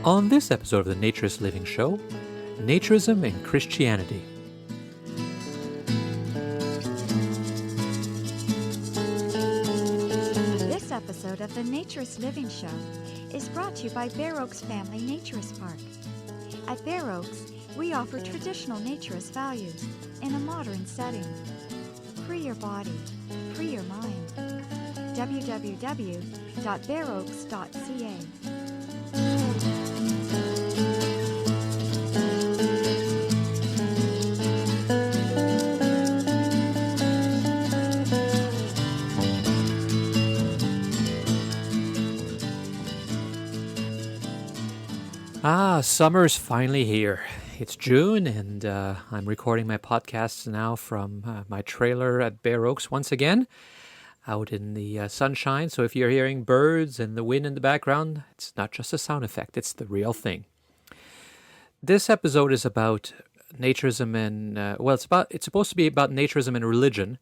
On this episode of the Naturist Living Show, Naturism and Christianity. This episode of the Naturist Living Show is brought to you by Bare Oaks Family Naturist Park. At Bare Oaks, we offer traditional naturist values in a modern setting. Free your body, free your mind. www.bareoaks.ca. Summer's finally here. It's June, and I'm recording my podcasts now from my trailer at Bare Oaks once again, out in the sunshine. So if you're hearing birds and the wind in the background, it's not just a sound effect, it's the real thing. This episode is about naturism and, it's supposed to be about naturism and religion,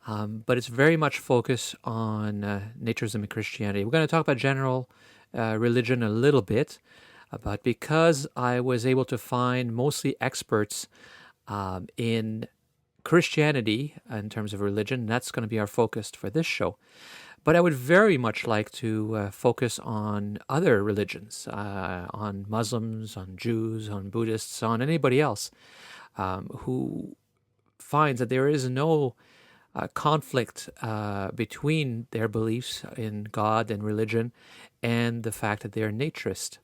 but it's very much focused on naturism and Christianity. We're going to talk about general religion a little bit, but because I was able to find mostly experts in Christianity in terms of religion, that's going to be our focus for this show. But I would very much like to focus on other religions, on Muslims, on Jews, on Buddhists, on anybody else who finds that there is no conflict between their beliefs in God and religion and the fact that they are naturist.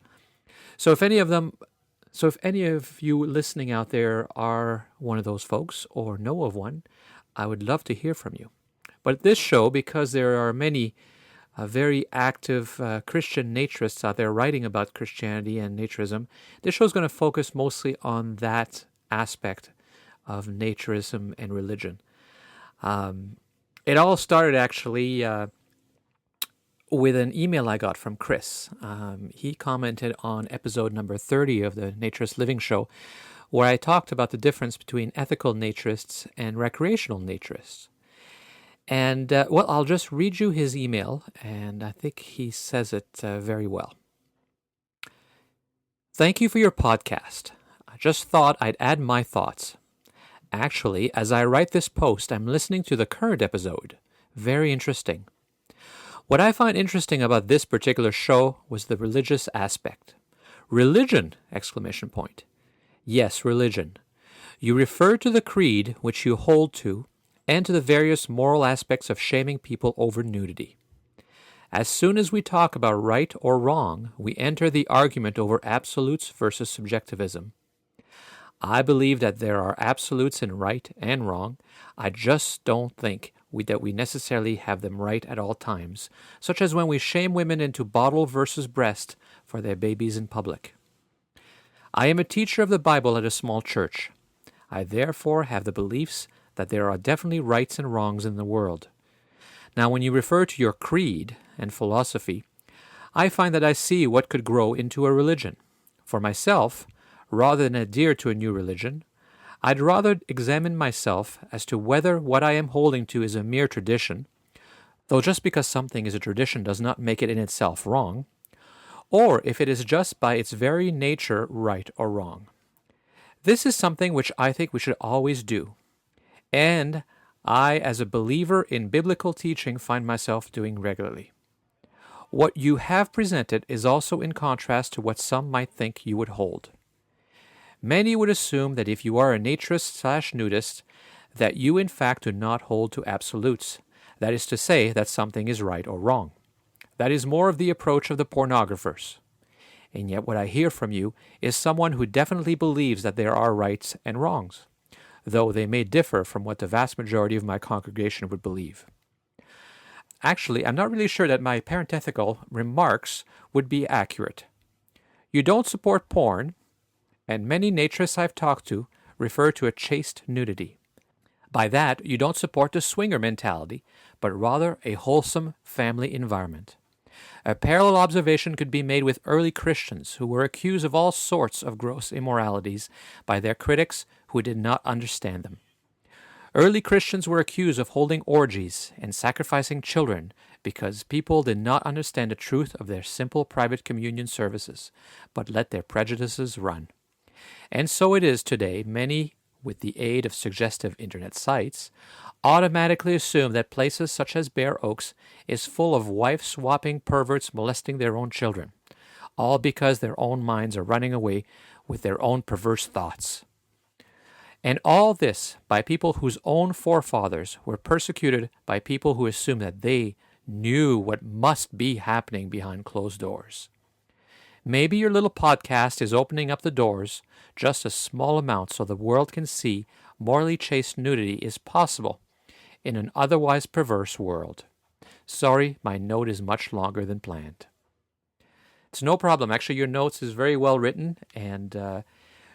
So if any of you listening out there are one of those folks or know of one, I would love to hear from you. But this show, because there are many very active Christian naturists out there writing about Christianity and naturism, this show is going to focus mostly on that aspect of naturism and religion. It all started actually with an email I got from Chris. He commented on episode number 30 of the Naturist Living Show, where I talked about the difference between ethical naturists and recreational naturists. And, I'll just read you his email, and I think he says it very well. Thank you for your podcast. I just thought I'd add my thoughts. Actually, as I write this post, I'm listening to the current episode. Very interesting. What I find interesting about this particular show was the religious aspect. Religion! ! Yes, religion. You refer to the creed which you hold to and to the various moral aspects of shaming people over nudity. As soon as we talk about right or wrong, we enter the argument over absolutes versus subjectivism. I believe that there are absolutes in right and wrong. I just don't think that we necessarily have them right at all times, such as when we shame women into bottle versus breast for their babies in public. I am a teacher of the Bible at a small church. I therefore have the beliefs that there are definitely rights and wrongs in the world. Now, when you refer to your creed and philosophy, I find that I see what could grow into a religion. For myself, rather than adhere to a new religion, I'd rather examine myself as to whether what I am holding to is a mere tradition, though just because something is a tradition does not make it in itself wrong, or if it is just by its very nature right or wrong. This is something which I think we should always do, and I, as a believer in biblical teaching, find myself doing regularly. What you have presented is also in contrast to what some might think you would hold. Many would assume that if you are a naturist/nudist, that you in fact do not hold to absolutes, that is to say, that something is right or wrong. That is more of the approach of the pornographers. And yet what I hear from you is someone who definitely believes that there are rights and wrongs, though they may differ from what the vast majority of my congregation would believe. Actually, I'm not really sure that my parenthetical remarks would be accurate. You don't support porn, and many naturists I've talked to refer to a chaste nudity. By that, you don't support the swinger mentality, but rather a wholesome family environment. A parallel observation could be made with early Christians who were accused of all sorts of gross immoralities by their critics who did not understand them. Early Christians were accused of holding orgies and sacrificing children because people did not understand the truth of their simple private communion services, but let their prejudices run. And so it is today. Many, with the aid of suggestive internet sites, automatically assume that places such as Bare Oaks is full of wife-swapping perverts molesting their own children, all because their own minds are running away with their own perverse thoughts. And all this by people whose own forefathers were persecuted by people who assumed that they knew what must be happening behind closed doors. Maybe your little podcast is opening up the doors just a small amount so the world can see morally chaste nudity is possible in an otherwise perverse world. Sorry, my note is much longer than planned. It's no problem. Actually, your notes is very well written and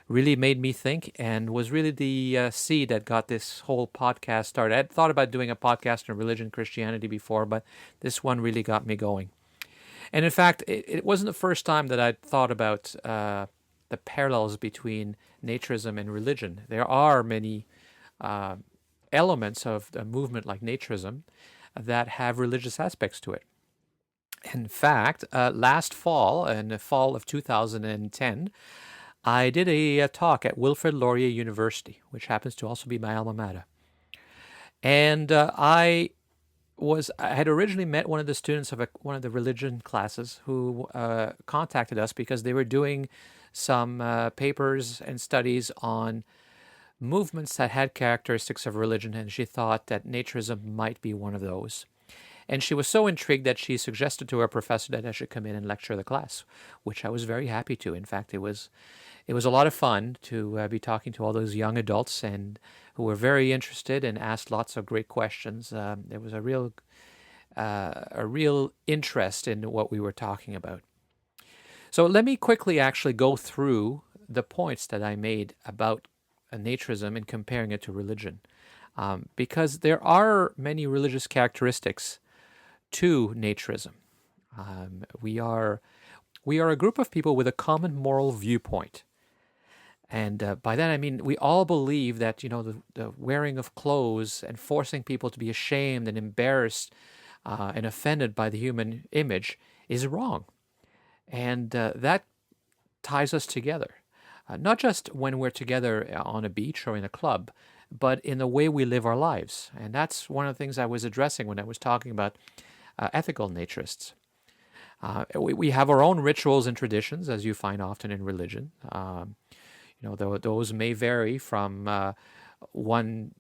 really made me think, and was really the seed that got this whole podcast started. I had thought about doing a podcast on religion and Christianity before, but this one really got me going. And in fact, it wasn't the first time that I'd thought about the parallels between naturism and religion. There are many elements of a movement like naturism that have religious aspects to it. In fact, last fall, in the fall of 2010, I did a talk at Wilfrid Laurier University, which happens to also be my alma mater. And I had originally met one of the students of one of the religion classes who contacted us because they were doing some papers and studies on movements that had characteristics of religion, and she thought that naturism might be one of those. And she was so intrigued that she suggested to her professor that I should come in and lecture the class, which I was very happy to. In fact, it was a lot of fun to be talking to all those young adults and who were very interested and asked lots of great questions. There was a real interest in what we were talking about. So let me quickly actually go through the points that I made about naturism and comparing it to religion, because there are many religious characteristics to naturism. We are a group of people with a common moral viewpoint. And by that I mean we all believe that, the wearing of clothes and forcing people to be ashamed and embarrassed and offended by the human image is wrong. And that ties us together, not just when we're together on a beach or in a club, but in the way we live our lives. And that's one of the things I was addressing when I was talking about ethical naturists. We have our own rituals and traditions, as you find often in religion. Those may vary from one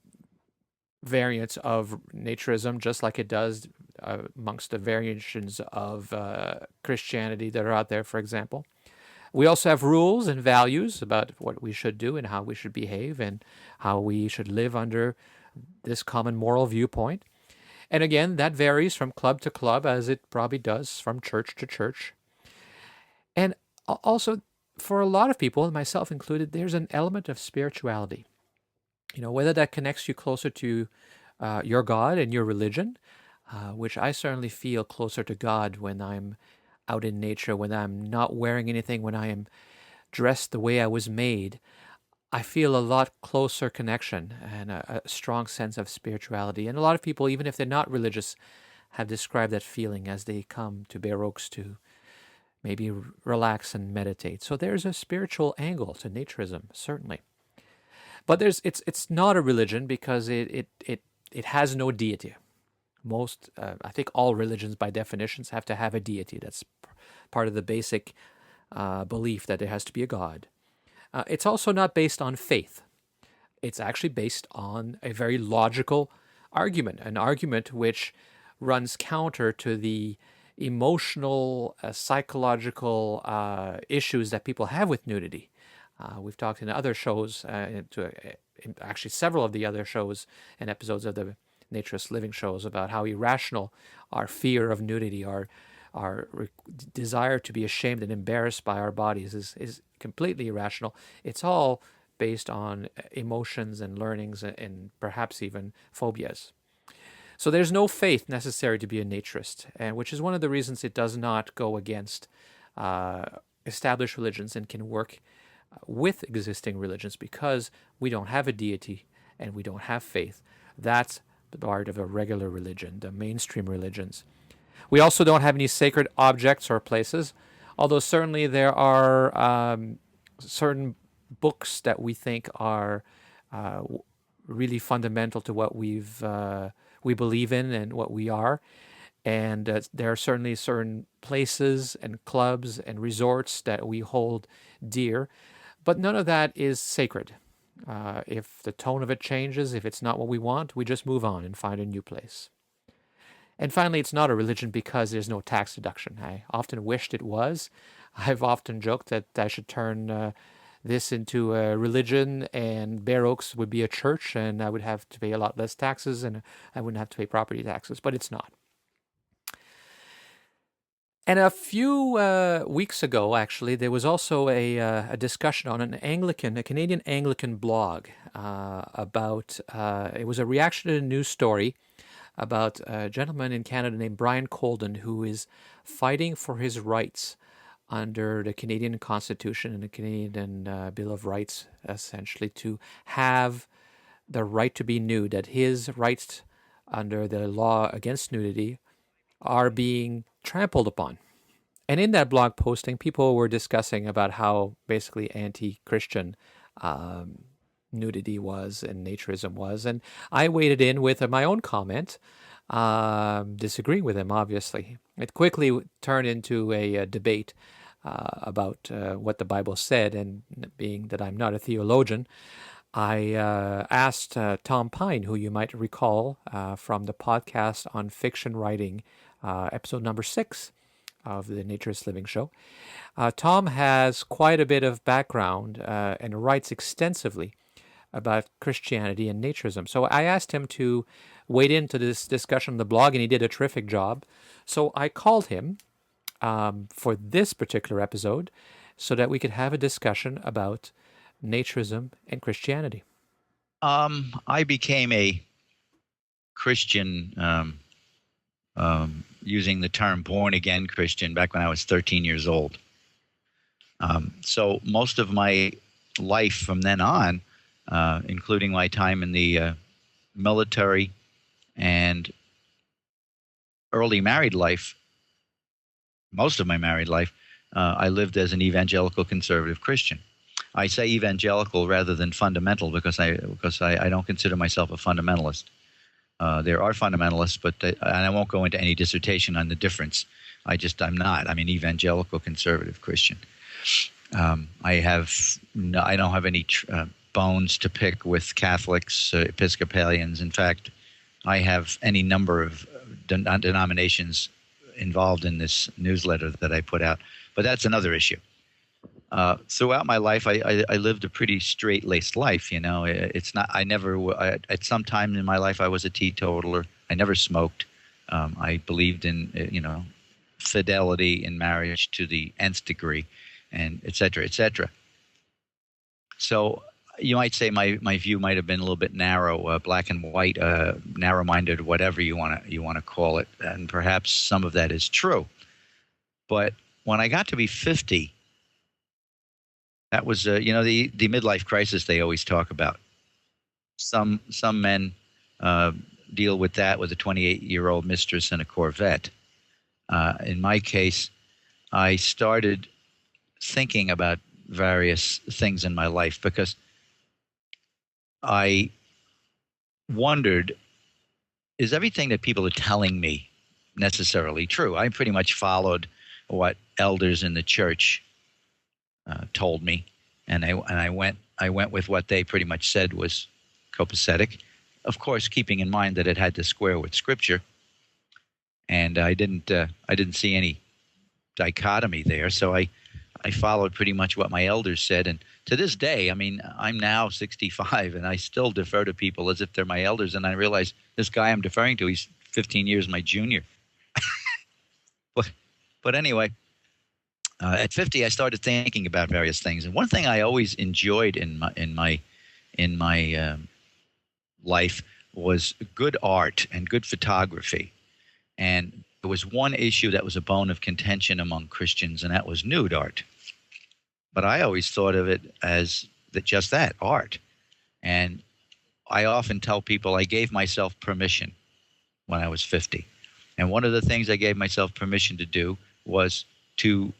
variant of naturism, just like it does amongst the variations of Christianity that are out there, for example. We also have rules and values about what we should do and how we should behave and how we should live under this common moral viewpoint. And again, that varies from club to club, as it probably does from church to church. And also, for a lot of people, myself included, there's an element of spirituality. Whether that connects you closer to your God and your religion, which I certainly feel closer to God when I'm out in nature, when I'm not wearing anything, when I am dressed the way I was made. I feel a lot closer connection and a strong sense of spirituality. And a lot of people, even if they're not religious, have described that feeling as they come to Bare Oaks to maybe relax and meditate. So there's a spiritual angle to naturism, certainly. But it's not a religion because it has no deity. Most, I think all religions by definitions have to have a deity. That's part of the basic belief that there has to be a God. It's also not based on faith. It's actually based on a very logical argument, an argument which runs counter to the emotional, psychological issues that people have with nudity. We've talked in other shows, actually several of the other shows and episodes of the Naturist Living shows, about how irrational our fear of nudity, our desire to be ashamed and embarrassed by our bodies is completely irrational. It's all based on emotions and learnings and perhaps even phobias. So there's no faith necessary to be a naturist, and which is one of the reasons it does not go against established religions and can work with existing religions, because we don't have a deity and we don't have faith. That's the part of a regular religion, the mainstream religions. We also don't have any sacred objects or places, although certainly there are certain books that we think are really fundamental to what we believe in and what we are. And there are certainly certain places and clubs and resorts that we hold dear, but none of that is sacred. If the tone of it changes, if it's not what we want, we just move on and find a new place. And finally, it's not a religion because there's no tax deduction. I often wished it was. I've often joked that I should turn this into a religion and Bare Oaks would be a church and I would have to pay a lot less taxes and I wouldn't have to pay property taxes, but it's not. And a few weeks ago, actually, there was also a discussion on a Canadian Anglican blog about, it was a reaction to a news story about a gentleman in Canada named Brian Colden who is fighting for his rights under the Canadian Constitution and the Canadian Bill of Rights, essentially, to have the right to be nude, that his rights under the law against nudity are being trampled upon. And in that blog posting, people were discussing about how basically anti-Christian nudity was and naturism was. And I waded in with my own comment, disagreeing with him, obviously. It quickly turned into a debate about what the Bible said, and being that I'm not a theologian, I asked Tom Pine, who you might recall from the podcast on fiction writing, episode number 6 of the Naturist Living Show. Tom has quite a bit of background and writes extensively about Christianity and naturism. So I asked him to wade into this discussion on the blog, and he did a terrific job. So I called him for this particular episode so that we could have a discussion about naturism and Christianity. I became a Christian, using the term born-again Christian, back when I was 13 years old. So most of my life from then on, including my time in the military and early married life, most of my married life, I lived as an evangelical conservative Christian. I say evangelical rather than fundamental because I don't consider myself a fundamentalist. There are fundamentalists, but and I won't go into any dissertation on the difference. I'm not. I'm an evangelical conservative Christian. I don't have any bones to pick with Catholics, Episcopalians. In fact, I have any number of denominations involved in this newsletter that I put out, but that's another issue. Throughout my life, I lived a pretty straight-laced life. You know, it's not. At some time in my life, I was a teetotaler. I never smoked. I believed in fidelity in marriage to the nth degree, and et cetera, et cetera. So you might say my view might have been a little bit narrow, black and white, narrow-minded, whatever you want to call it, and perhaps some of that is true. But when I got to be 50. That was, the midlife crisis they always talk about. Some men deal with that with a 28-year-old mistress and a Corvette. In my case, I started thinking about various things in my life because I wondered, is everything that people are telling me necessarily true? I pretty much followed what elders in the church told me, and I went with what they pretty much said was copacetic, of course, keeping in mind that it had to square with Scripture, and I didn't see any dichotomy there. So I followed pretty much what my elders said, and to this day, I mean, I'm now 65, and I still defer to people as if they're my elders, and I realize this guy I'm deferring to, he's 15 years my junior. But anyway. At 50, I started thinking about various things, and one thing I always enjoyed in my life was good art and good photography. And there was one issue that was a bone of contention among Christians, and that was nude art. But I always thought of it as just that, art. And I often tell people I gave myself permission when I was 50. And one of the things I gave myself permission to do was to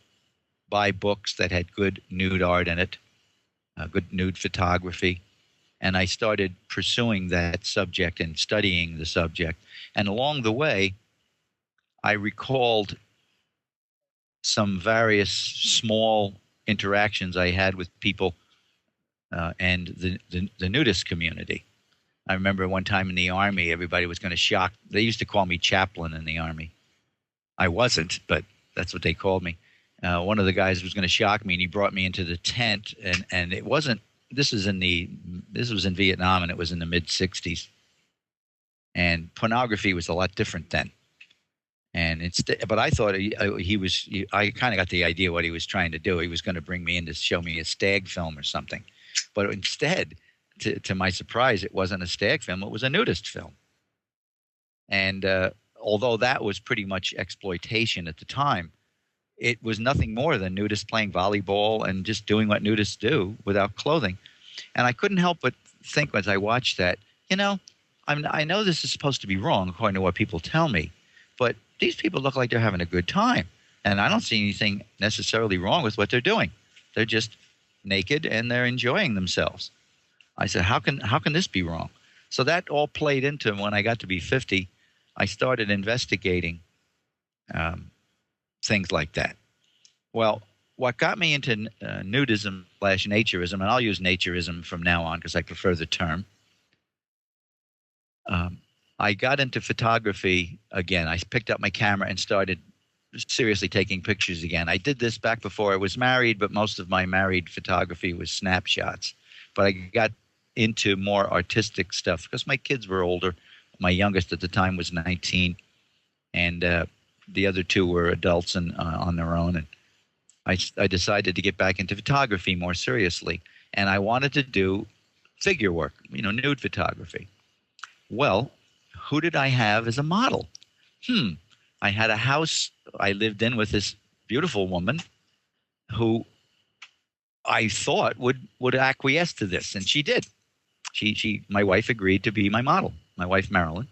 buy books that had good nude art in it, good nude photography. And I started pursuing that subject and studying the subject. And along the way, I recalled some various small interactions I had with people and the nudist community. I remember one time in the Army, everybody was going to shock. They used to call me chaplain in the Army. I wasn't, but that's what they called me. One of the guys was going to shock me, and he brought me into the tent, and it wasn't. This was in Vietnam, and it was in the mid '60s, and pornography was a lot different then. And but I thought I kind of got the idea what he was trying to do. He was going to bring me in to show me a stag film or something, but instead, to my surprise, it wasn't a stag film. It was a nudist film. And although that was pretty much exploitation at the time, it was nothing more than nudists playing volleyball and just doing what nudists do without clothing. And I couldn't help but think as I watched that, I know this is supposed to be wrong according to what people tell me, but these people look like they're having a good time. And I don't see anything necessarily wrong with what they're doing. They're just naked and they're enjoying themselves. I said, how can this be wrong? So that all played into when I got to be 50, I started investigating things like that. Well, what got me into nudism/naturism, and I'll use naturism from now on because I prefer the term, I got into photography again. I picked up my camera and started seriously taking pictures again. I did this back before I was married, but most of my married photography was snapshots. But I got into more artistic stuff because my kids were older. My youngest at the time was 19, and the other two were adults and on their own. And I decided to get back into photography more seriously, and I wanted to do figure work, nude photography. Well, who did I have as a model? I had a house I lived in with this beautiful woman who I thought would acquiesce to this, and she did. My wife agreed to be my model, my wife Marilyn.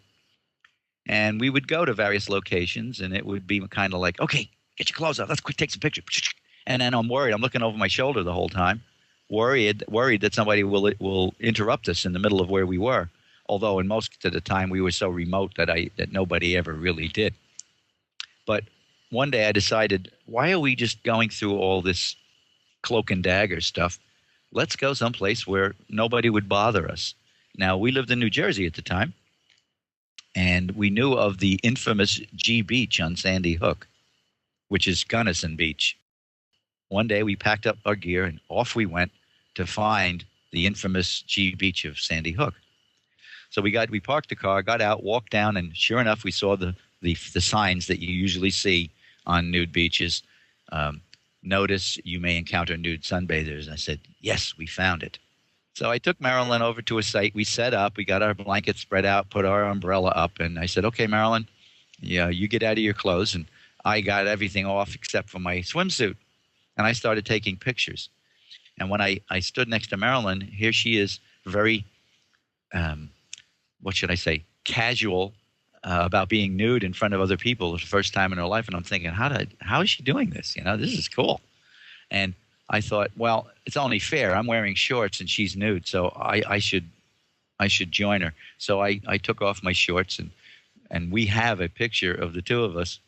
And we would go to various locations, and it would be kind of like, okay, get your clothes off. Let's quick take some pictures. And then I'm worried. I'm looking over my shoulder the whole time, worried that somebody will interrupt us in the middle of where we were. Although in most of the time we were so remote that nobody ever really did. But one day I decided, why are we just going through all this cloak and dagger stuff? Let's go someplace where nobody would bother us. Now, we lived in New Jersey at the time, and we knew of the infamous G Beach on Sandy Hook, which is Gunnison Beach. One day we packed up our gear and off we went to find the infamous G Beach of Sandy Hook. So we parked the car, got out, walked down, and sure enough, we saw the signs that you usually see on nude beaches. Notice you may encounter nude sunbathers. I said, yes, we found it. So I took Marilyn over to a site. We set up. We got our blanket spread out, put our umbrella up, and I said, okay, Marilyn, you get out of your clothes. And I got everything off except for my swimsuit. And I started taking pictures. And when I stood next to Marilyn, here she is, very what should I say, casual about being nude in front of other people for the first time in her life. And I'm thinking, how is she doing this? This is cool. And I thought, well, it's only fair. I'm wearing shorts and she's nude, so I should join her. So I took off my shorts, and we have a picture of the two of us,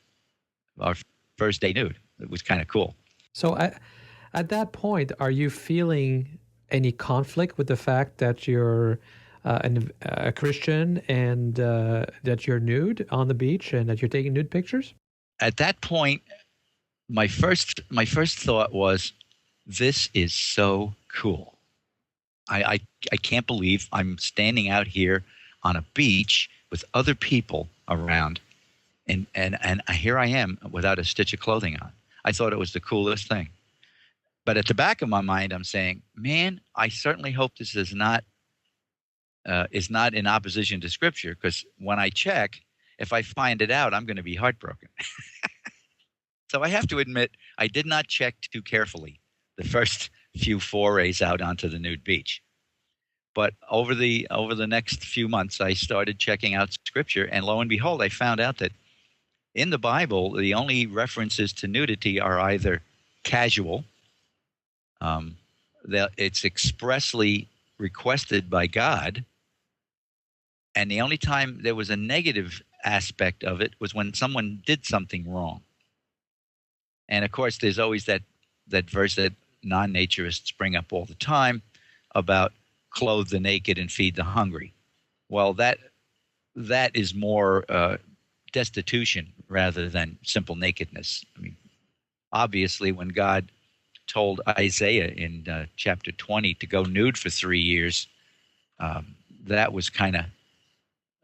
our first day nude. It was kind of cool. So at that point, are you feeling any conflict with the fact that you're a Christian and that you're nude on the beach and that you're taking nude pictures? At that point, my first thought was, this is so cool. I can't believe I'm standing out here on a beach with other people around, and here I am without a stitch of clothing on. I thought it was the coolest thing. But at the back of my mind, I'm saying, man, I certainly hope this is not in opposition to Scripture, because when I check, if I find it out, I'm going to be heartbroken. So I have to admit, I did not check too carefully the first few forays out onto the nude beach. But over the next few months, I started checking out Scripture, and lo and behold, I found out that in the Bible, the only references to nudity are either casual, that it's expressly requested by God, and the only time there was a negative aspect of it was when someone did something wrong. And of course, there's always that verse that non-naturists bring up all the time about clothe the naked and feed the hungry. Well, that is more destitution rather than simple nakedness. I mean, obviously, when God told Isaiah in chapter 20 to go nude for 3 years, that was kind of,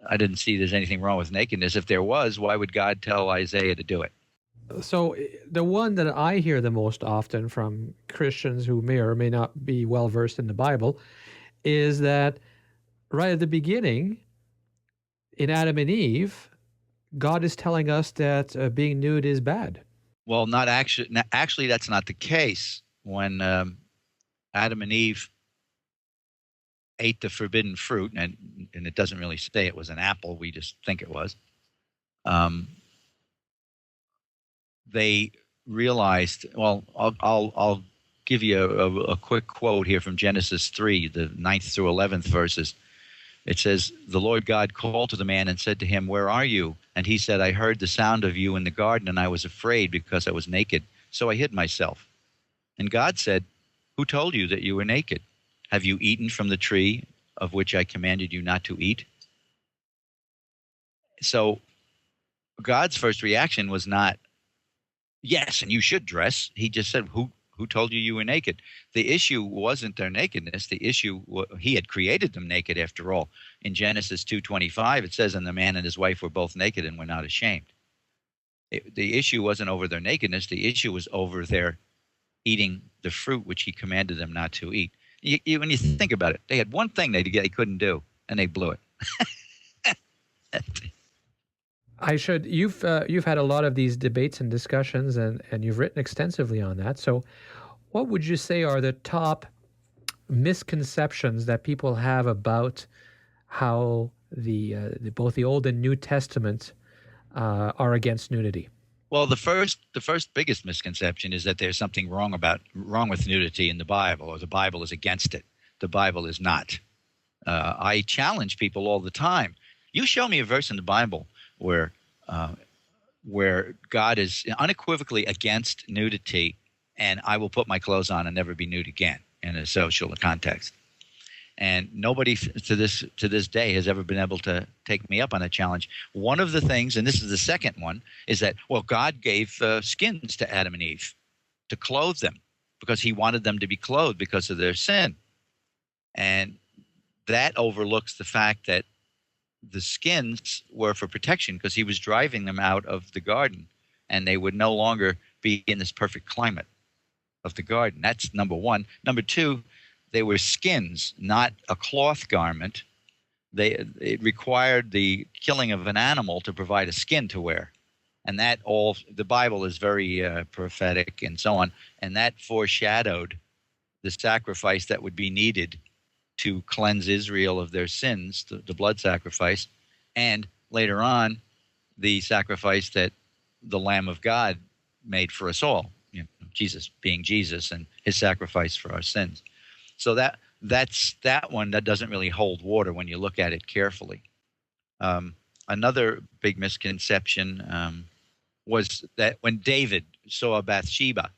I didn't see there's anything wrong with nakedness. If there was, why would God tell Isaiah to do it? So the one that I hear the most often from Christians who may or may not be well versed in the Bible is that right at the beginning, in Adam and Eve, God is telling us that being nude is bad. Well, not actually. Actually, that's not the case. When Adam and Eve ate the forbidden fruit, and it doesn't really say it was an apple, we just think it was, they realized, well, I'll give you a quick quote here from Genesis 3, the 9th through 11th verses. It says, "The Lord God called to the man and said to him, 'Where are you?' And he said, 'I heard the sound of you in the garden, and I was afraid because I was naked, so I hid myself.' And God said, 'Who told you that you were naked? Have you eaten from the tree of which I commanded you not to eat?'" So God's first reaction was not, "Yes, and you should dress." He just said, Who told you were naked? The issue wasn't their nakedness. The issue, he had created them naked after all. In Genesis 2:25, it says, "And the man and his wife were both naked and were not ashamed." The issue wasn't over their nakedness. The issue was over their eating the fruit which he commanded them not to eat. When you think about it, they had one thing they couldn't do, and they blew it. You've had a lot of these debates and discussions, and you've written extensively on that. So what would you say are the top misconceptions that people have about how both the Old and New Testament are against nudity? Well, the first biggest misconception is that there's something wrong with nudity in the Bible, or the Bible is against it. The Bible is not. I challenge people all the time. You show me a verse in the Bible where God is unequivocally against nudity, and I will put my clothes on and never be nude again in a social context. And nobody to this day has ever been able to take me up on that challenge. One of the things, and this is the second one, is that, well, God gave skins to Adam and Eve to clothe them because he wanted them to be clothed because of their sin. And that overlooks the fact that the skins were for protection because he was driving them out of the garden, and they would no longer be in this perfect climate of the garden. That's number one. Number two, they were skins, not a cloth garment. It required the killing of an animal to provide a skin to wear. And the Bible is very prophetic and so on, and that foreshadowed the sacrifice that would be needed to cleanse Israel of their sins, the blood sacrifice, and later on, the sacrifice that the Lamb of God made for us all, Jesus being Jesus and his sacrifice for our sins. So that's that one that doesn't really hold water when you look at it carefully. Another big misconception was that when David saw Bathsheba,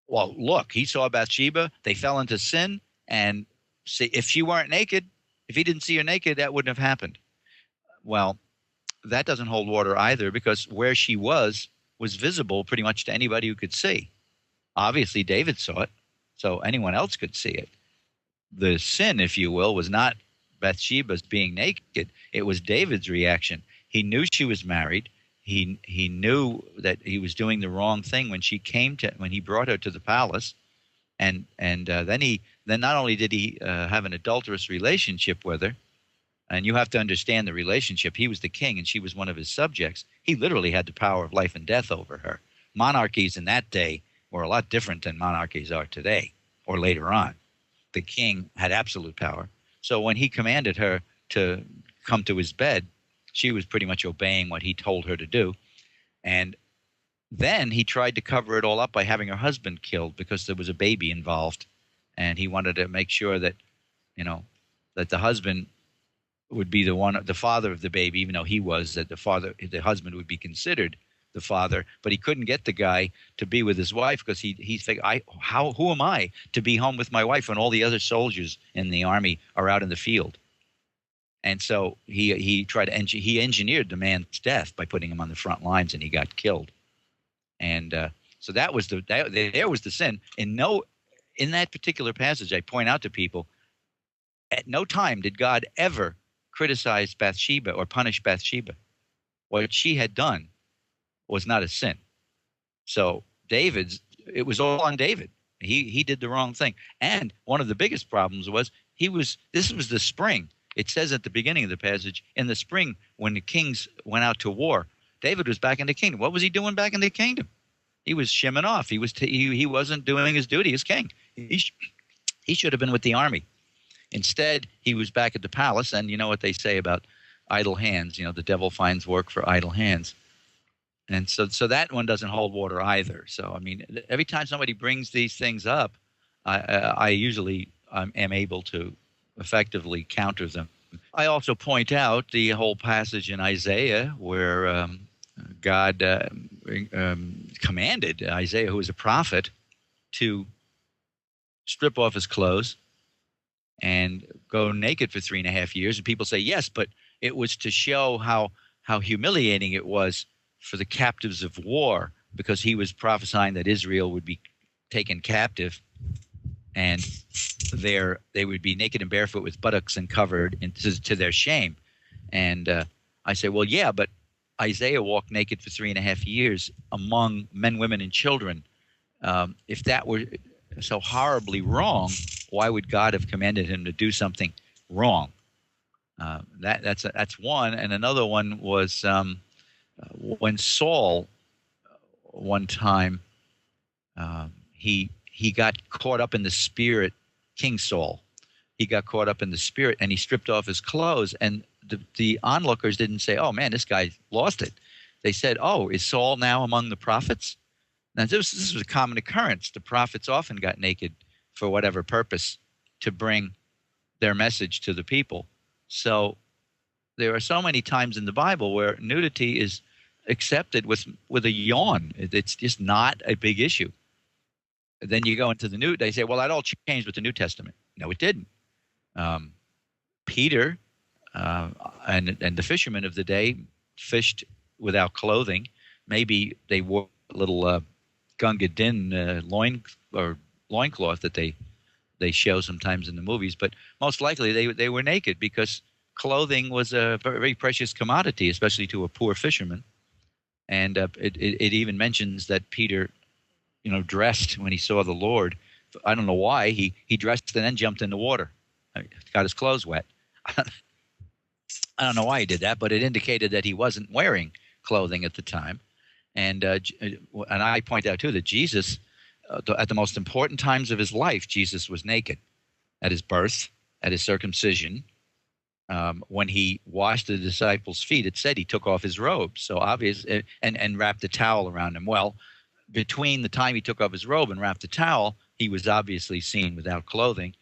well, look, he saw Bathsheba, they fell into sin, and see, if she weren't naked, if he didn't see her naked, that wouldn't have happened. Well, that doesn't hold water either, because where she was visible pretty much to anybody who could see. Obviously, David saw it, so anyone else could see it. The sin, if you will, was not Bathsheba's being naked. It was David's reaction. He knew she was married. He knew that he was doing the wrong thing when he brought her to the palace, and then not only did he have an adulterous relationship with her, and you have to understand the relationship. He was the king, and she was one of his subjects. He literally had the power of life and death over her. Monarchies in that day were a lot different than monarchies are today or later on. the king had absolute power. So when he commanded her to come to his bed, she was pretty much obeying what he told her to do. And then he tried to cover it all up by having her husband killed because there was a baby involved. And he wanted to make sure that, that the husband would be the father of the baby, even though he was, that the husband would be considered the father. But he couldn't get the guy to be with his wife because he figured, who am I to be home with my wife when all the other soldiers in the army are out in the field? And so he tried to he engineered the man's death by putting him on the front lines, and he got killed. And so there was the sin. In that particular passage, I point out to people, at no time did God ever criticize Bathsheba or punish Bathsheba. What she had done was not a sin. So it was all on David. He did the wrong thing. And one of the biggest problems was this was the spring. It says at the beginning of the passage, in the spring when the kings went out to war, David was back in the kingdom. What was he doing back in the kingdom? He was shimming off. He wasn't doing his duty as king. He should have been with the army. Instead, he was back at the palace, and you know what they say about idle hands. The devil finds work for idle hands. And so that one doesn't hold water either. So, I mean, every time somebody brings these things up, I usually am able to effectively counter them. I also point out the whole passage in Isaiah where God commanded Isaiah, who was a prophet, to strip off his clothes and go naked for 3.5 years. And people say, yes, but it was to show how humiliating it was for the captives of war, because he was prophesying that Israel would be taken captive, and they would be naked and barefoot with buttocks uncovered to their shame. And I say, well, yeah, but Isaiah walked naked for 3.5 years among men, women, and children. If that were so horribly wrong, why would God have commanded him to do something wrong? That's one. And another one was when Saul, one time, he got caught up in the spirit. King Saul, he got caught up in the spirit, and he stripped off his clothes. And the onlookers didn't say, "Oh man, this guy lost it." They said, "Oh, is Saul now among the prophets?" Now this was a common occurrence. The prophets often got naked for whatever purpose, to bring their message to the people. So there are so many times in the Bible where nudity is accepted with a yawn. It's just not a big issue. Then you go into the New, they say, well, that all changed with the New Testament. No, it didn't. Peter and the fishermen of the day fished without clothing. Maybe they wore a little Gunga Din loincloth that they show sometimes in the movies, but most likely they were naked, because clothing was a very precious commodity, especially to a poor fisherman. And it even mentions that Peter, dressed when he saw the Lord. I don't know why. He dressed and then jumped in the water. Got his clothes wet. I don't know why he did that, but it indicated that he wasn't wearing clothing at the time. And I point out, too, that Jesus, at the most important times of his life, Jesus was naked. At his birth, at his circumcision, when he washed the disciples' feet, it said he took off his robe. So obvious, and wrapped a towel around him. Well, between the time he took off his robe and wrapped the towel, he was obviously seen without clothing.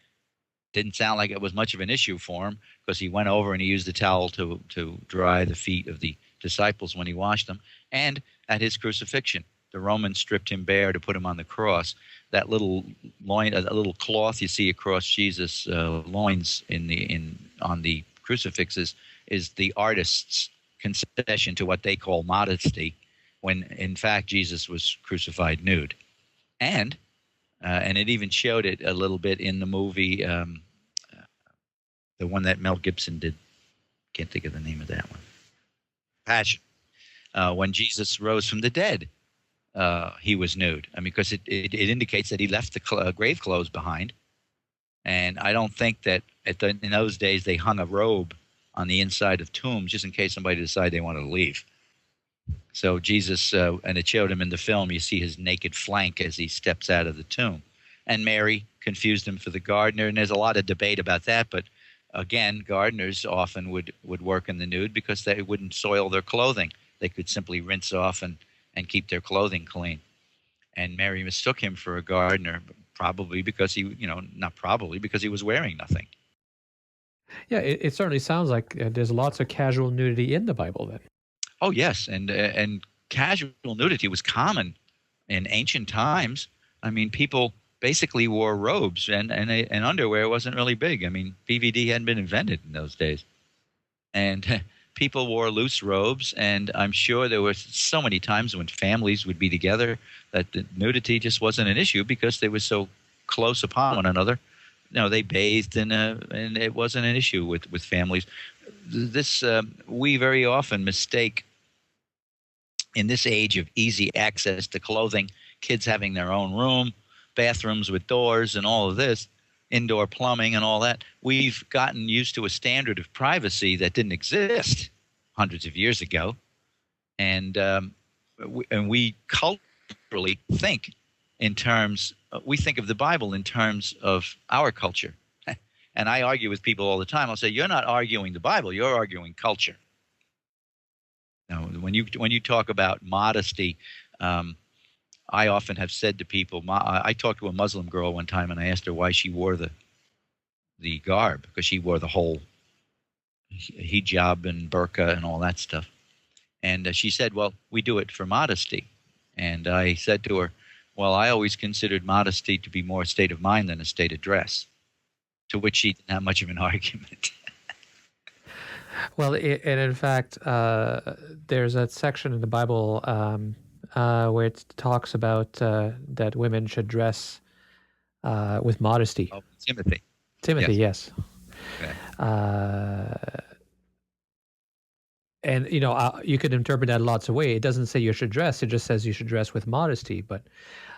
Didn't sound like it was much of an issue for him, because he went over and he used the towel to dry the feet of the disciples when he washed them. And at his crucifixion, the Romans stripped him bare to put him on the cross. That little loin, a little cloth you see across Jesus' loins on the crucifixes, is the artist's concession to what they call modesty, when in fact Jesus was crucified nude. And it even showed it a little bit in the movie, the one that Mel Gibson did. Can't think of the name of that one. Passion. When Jesus rose from the dead, he was nude. I mean, because it indicates that he left the grave clothes behind. And I don't think that in those days they hung a robe on the inside of tombs just in case somebody decided they wanted to leave. So Jesus, and it showed him in the film, you see his naked flank as he steps out of the tomb. And Mary confused him for the gardener, and there's a lot of debate about that. But again, gardeners often would work in the nude because they wouldn't soil their clothing. They could simply rinse off and keep their clothing clean. And Mary mistook him for a gardener, probably because not probably, because he was wearing nothing. Yeah, it certainly sounds like there's lots of casual nudity in the Bible then. Oh, yes, and casual nudity was common in ancient times. I mean, people basically wore robes, and underwear wasn't really big. I mean, BVD hadn't been invented in those days. And people wore loose robes, and I'm sure there were so many times when families would be together that the nudity just wasn't an issue because they were so close upon one another. They bathed and it wasn't an issue with families. We very often mistake, in this age of easy access to clothing, kids having their own room, bathrooms with doors and all of this, indoor plumbing and all that, we've gotten used to a standard of privacy that didn't exist hundreds of years ago. And we culturally think in terms, we think of the Bible in terms of our culture. And I argue with people all the time. I'll say, you're not arguing the Bible, you're arguing culture. Now, when you talk about modesty, I often have said to people, I talked to a Muslim girl one time and I asked her why she wore the garb, because she wore the whole hijab and burqa and all that stuff. And she said, well, we do it for modesty. And I said to her, well, I always considered modesty to be more a state of mind than a state of dress, to which she didn't have much of an argument. Well, and in fact, there's a section in the Bible where it talks about that women should dress with modesty. Oh, Timothy. Timothy, yes. Okay. And, you could interpret that lots of ways. It doesn't say you should dress. It just says you should dress with modesty. But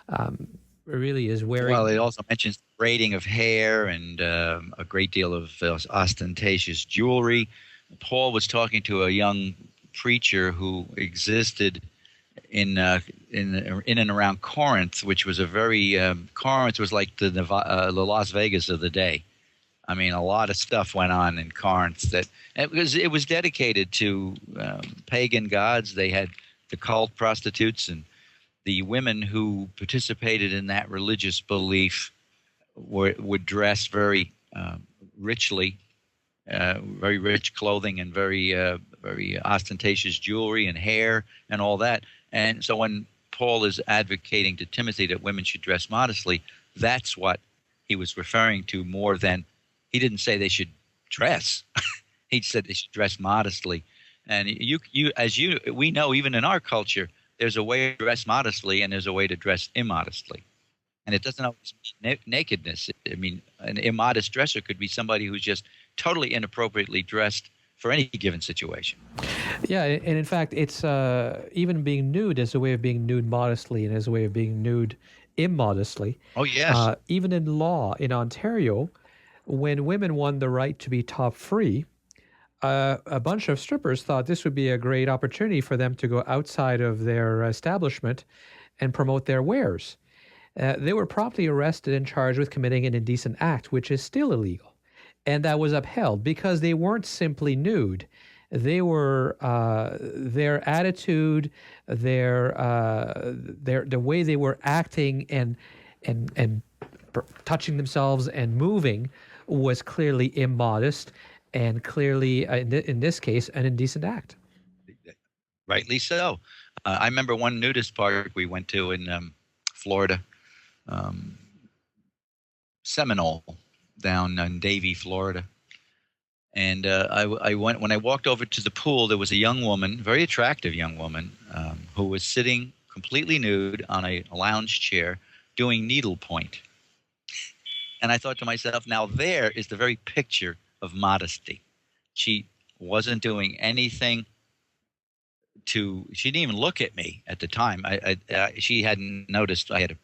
it really is wearing... Well, it also mentions braiding of hair and a great deal of ostentatious jewelry. Paul was talking to a young preacher who existed in and around Corinth, which was a very... Corinth was like the Las Vegas of the day. I mean, a lot of stuff went on in Corinth that it was dedicated to pagan gods. They had the cult prostitutes, and the women who participated in that religious belief would dress very richly, very rich clothing and very ostentatious jewelry and hair and all that. And so when Paul is advocating to Timothy that women should dress modestly, that's what he was referring to more than... He didn't say they should dress. He said they should dress modestly. And we know, even in our culture, there's a way to dress modestly and there's a way to dress immodestly. And it doesn't always mean nakedness. I mean, an immodest dresser could be somebody who's just totally inappropriately dressed for any given situation. Yeah, and in fact, it's even being nude is a way of being nude modestly and is a way of being nude immodestly. Oh, yes. Even in law in Ontario, when women won the right to be top-free, a bunch of strippers thought this would be a great opportunity for them to go outside of their establishment and promote their wares. They were promptly arrested and charged with committing an indecent act, which is still illegal. And that was upheld because they weren't simply nude. They were their attitude, the way they were acting and touching themselves and moving was clearly immodest and clearly, in this case, an indecent act. Rightly so. I remember one nudist park we went to in Florida, Seminole, down in Davie, Florida. And I went, when I walked over to the pool, there was a young woman, very attractive young woman, who was sitting completely nude on a lounge chair doing needlepoint. And I thought to myself, now there is the very picture of modesty. She wasn't doing anything she didn't even look at me at the time. She hadn't noticed I had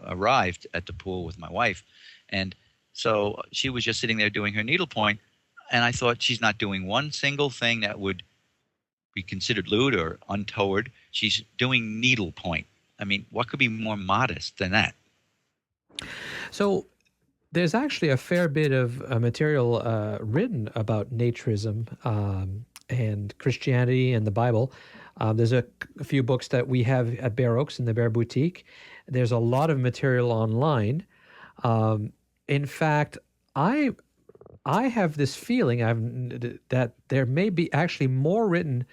arrived at the pool with my wife. And so she was just sitting there doing her needlepoint. And I thought, she's not doing one single thing that would be considered lewd or untoward. She's doing needlepoint. I mean, what could be more modest than that? So there's actually a fair bit of material written about naturism and Christianity and the Bible. There's a few books that we have at Bear Oaks in the Bear Boutique. There's a lot of material online. In fact, I have this feeling that there may be actually more written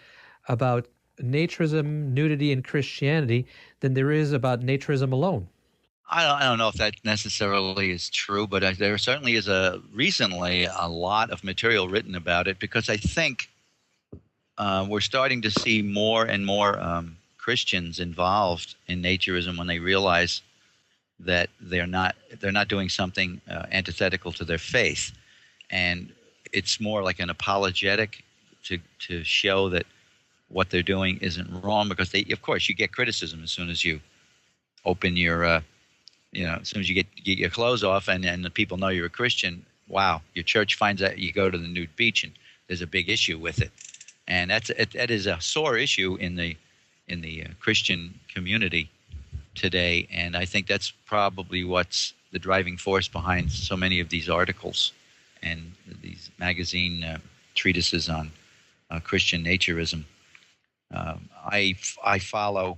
about naturism, nudity, and Christianity than there is about naturism alone. I don't know if that necessarily is true, but there certainly is recently a lot of material written about it, because I think we're starting to see more and more Christians involved in naturism when they realize that they're not doing something antithetical to their faith, and it's more like an apologetic to show that what they're doing isn't wrong, because of course you get criticism as soon as you open your as soon as you get your clothes off and the people know you're a Christian. Wow, your church finds out you go to the nude beach, and there's a big issue with it, and that is a sore issue in the Christian community today. And I think that's probably what's the driving force behind so many of these articles and these magazine treatises on Christian naturism. I follow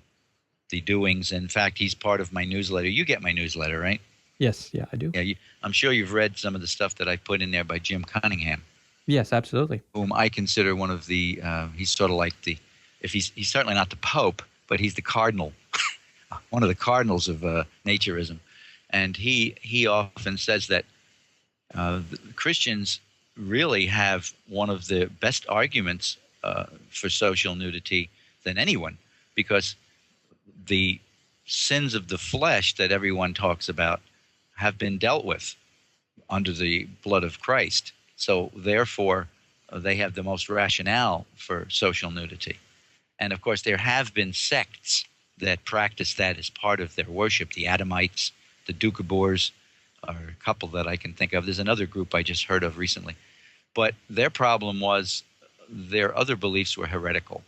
the doings. In fact, he's part of my newsletter. You get my newsletter, right? Yes, yeah, I do. Yeah, I'm sure you've read some of the stuff that I put in there by Jim Cunningham. Yes, absolutely. Whom I consider one of the, he's sort of like he's certainly not the Pope, but he's the cardinal, one of the cardinals of naturism. And he often says that Christians really have one of the best arguments for social nudity than anyone, because the sins of the flesh that everyone talks about have been dealt with under the blood of Christ. So therefore, they have the most rationale for social nudity. And of course, there have been sects that practice that as part of their worship. The Adamites, the Doukhobors are a couple that I can think of. There's another group I just heard of recently. But their problem was their other beliefs were heretical.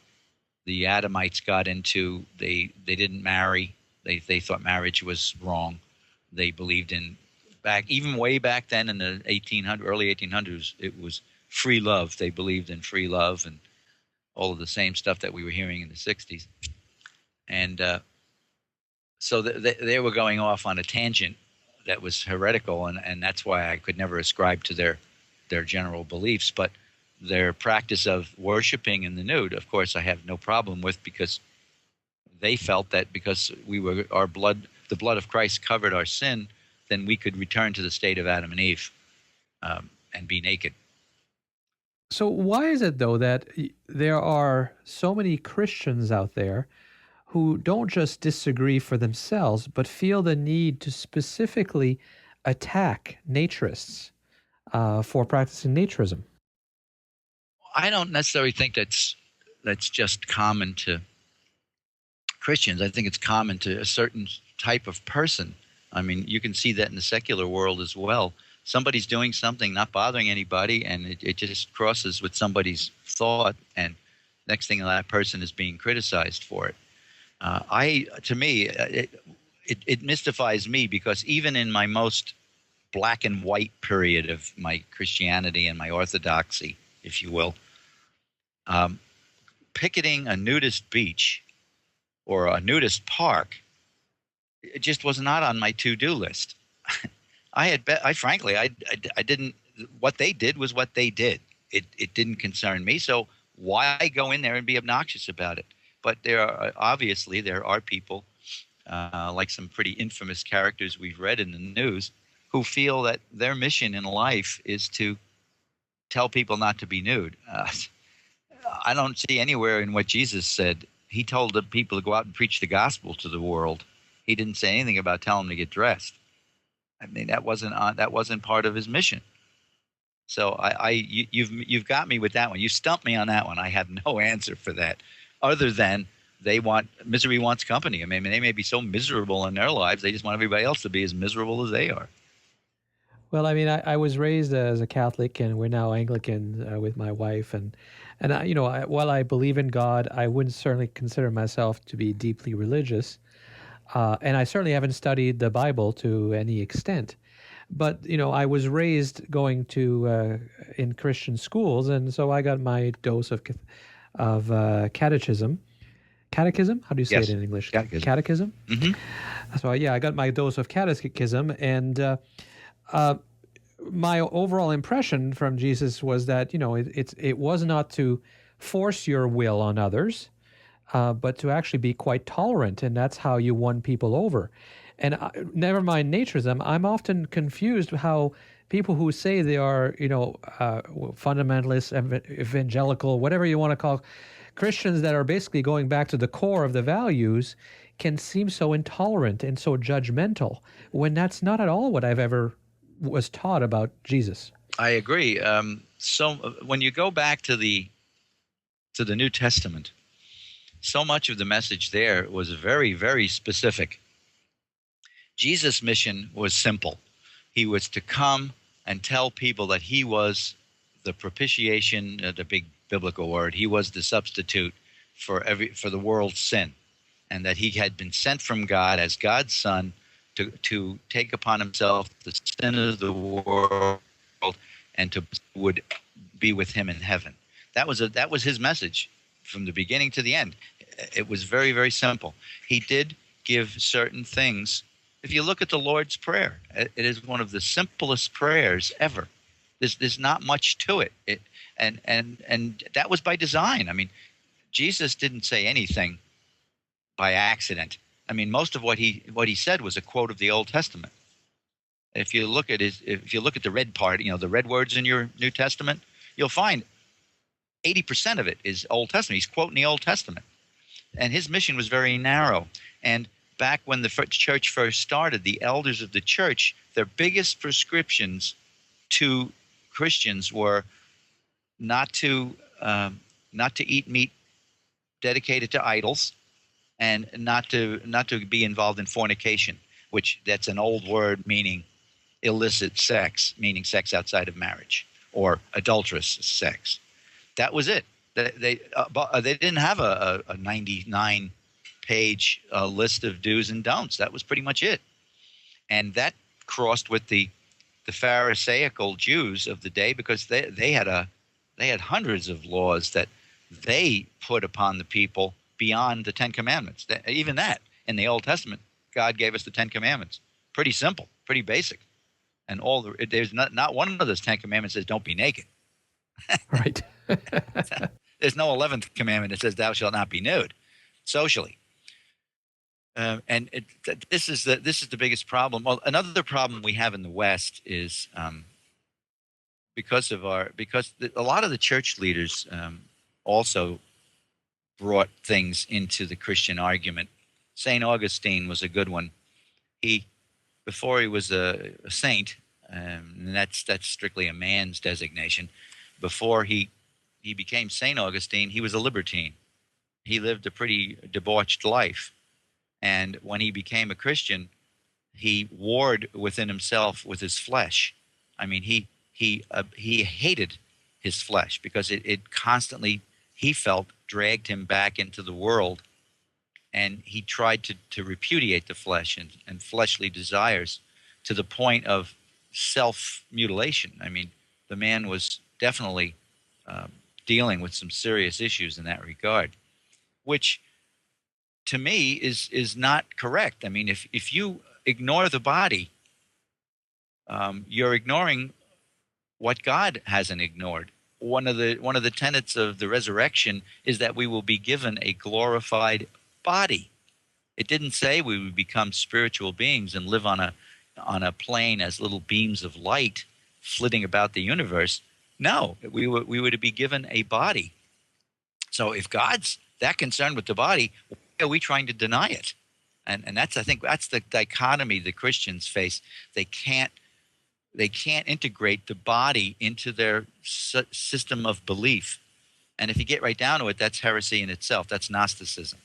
The Adamites got into, they didn't marry. They thought marriage was wrong. They believed in, even way back then in the early 1800s, it was free love. They believed in free love and all of the same stuff that we were hearing in the 60s. And so they were going off on a tangent that was heretical, and that's why I could never ascribe to their general beliefs. But their practice of worshiping in the nude, of course, I have no problem with, because they felt that because the blood of Christ covered our sin, then we could return to the state of Adam and Eve and be naked. So why is it, though, that there are so many Christians out there who don't just disagree for themselves, but feel the need to specifically attack naturists for practicing naturism? I don't necessarily think that's just common to Christians. I think it's common to a certain type of person. I mean, you can see that in the secular world as well. Somebody's doing something, not bothering anybody, and it just crosses with somebody's thought, and next thing that person is being criticized for it. To me, it mystifies me, because even in my most black and white period of my Christianity and my orthodoxy, if you will, picketing a nudist beach or a nudist park, it just was not on my to-do list. Frankly, I didn't. What they did was what they did. It didn't concern me. So why go in there and be obnoxious about it? But there are people like some pretty infamous characters we've read in the news who feel that their mission in life is to tell people not to be nude. I don't see anywhere in what Jesus said. He told the people to go out and preach the gospel to the world. He didn't say anything about telling them to get dressed. I mean, that wasn't part of his mission. So you've got me with that one. You stumped me on that one. I have no answer for that, other than misery wants company. I mean, they may be so miserable in their lives, they just want everybody else to be as miserable as they are. Well, I mean, I was raised as a Catholic, and we're now Anglican with my wife, and while I believe in God, I wouldn't certainly consider myself to be deeply religious, and I certainly haven't studied the Bible to any extent. But I was raised going to in Christian schools, and so I got my dose of catechism. Catechism? How do you say it Yes. in English? Catechism. Catechism. Hmm. So yeah, I got my dose of catechism, and my overall impression from Jesus was that it was not to force your will on others, but to actually be quite tolerant, and that's how you won people over. And never mind naturism, I'm often confused how people who say they are, fundamentalists, evangelical, whatever you want to call Christians that are basically going back to the core of the values, can seem so intolerant and so judgmental when that's not at all what I've ever was taught about Jesus. I agree. So when you go back to the New Testament, so much of the message there was very, very specific. Jesus' mission was simple. He was to come and tell people that he was the propitiation, the big biblical word. He was the substitute for the world's sin, and that he had been sent from God as God's son to take upon himself the sin of the world and to would be with him in heaven. That was his message from the beginning to the end. It was very, very simple. He did give certain things. If you look at the Lord's Prayer, it is one of the simplest prayers ever. There's not much to it. And that was by design. I mean, Jesus didn't say anything by accident. I mean, most of what he said was a quote of the Old Testament. If you look at the red part, the red words in your New Testament, you'll find 80% of it is Old Testament. He's quoting the Old Testament. And his mission was very narrow. And back when the church first started, the elders of the church, their biggest prescriptions to Christians were not to eat meat dedicated to idols, and not to be involved in fornication, which that's an old word meaning illicit sex, meaning sex outside of marriage, or adulterous sex. That was it. They didn't have a 99-page list of do's and don'ts. That was pretty much it, and that crossed with the Pharisaical Jews of the day, because they had hundreds of laws that they put upon the people beyond the Ten Commandments. Even that, in the Old Testament, God gave us the Ten Commandments. Pretty simple, pretty basic, and there's not one of those Ten Commandments says don't be naked. Right. There's no 11th commandment that says thou shalt not be nude, socially. And this is the biggest problem. Well, another problem we have in the West is because a lot of the church leaders also brought things into the Christian argument. St. Augustine was a good one. Before he was a saint, and that's strictly a man's designation. Before he became St. Augustine, he was a libertine. He lived a pretty debauched life. And when he became a Christian, he warred within himself with his flesh. I mean, he hated his flesh because it constantly, he felt, dragged him back into the world. And he tried to repudiate the flesh and fleshly desires to the point of self-mutilation. I mean, the man was definitely dealing with some serious issues in that regard, which to me is not correct. I mean, if you ignore the body, you're ignoring what God hasn't ignored. One of the tenets of the resurrection is that we will be given a glorified body. It didn't say we would become spiritual beings and live on a plane as little beams of light flitting about the universe. No, we were to be given a body. So if God's that concerned with the body, why are we trying to deny it? And I think that's the dichotomy the Christians face. They can't integrate the body into their system of belief. And if you get right down to it, that's heresy in itself. That's Gnosticism.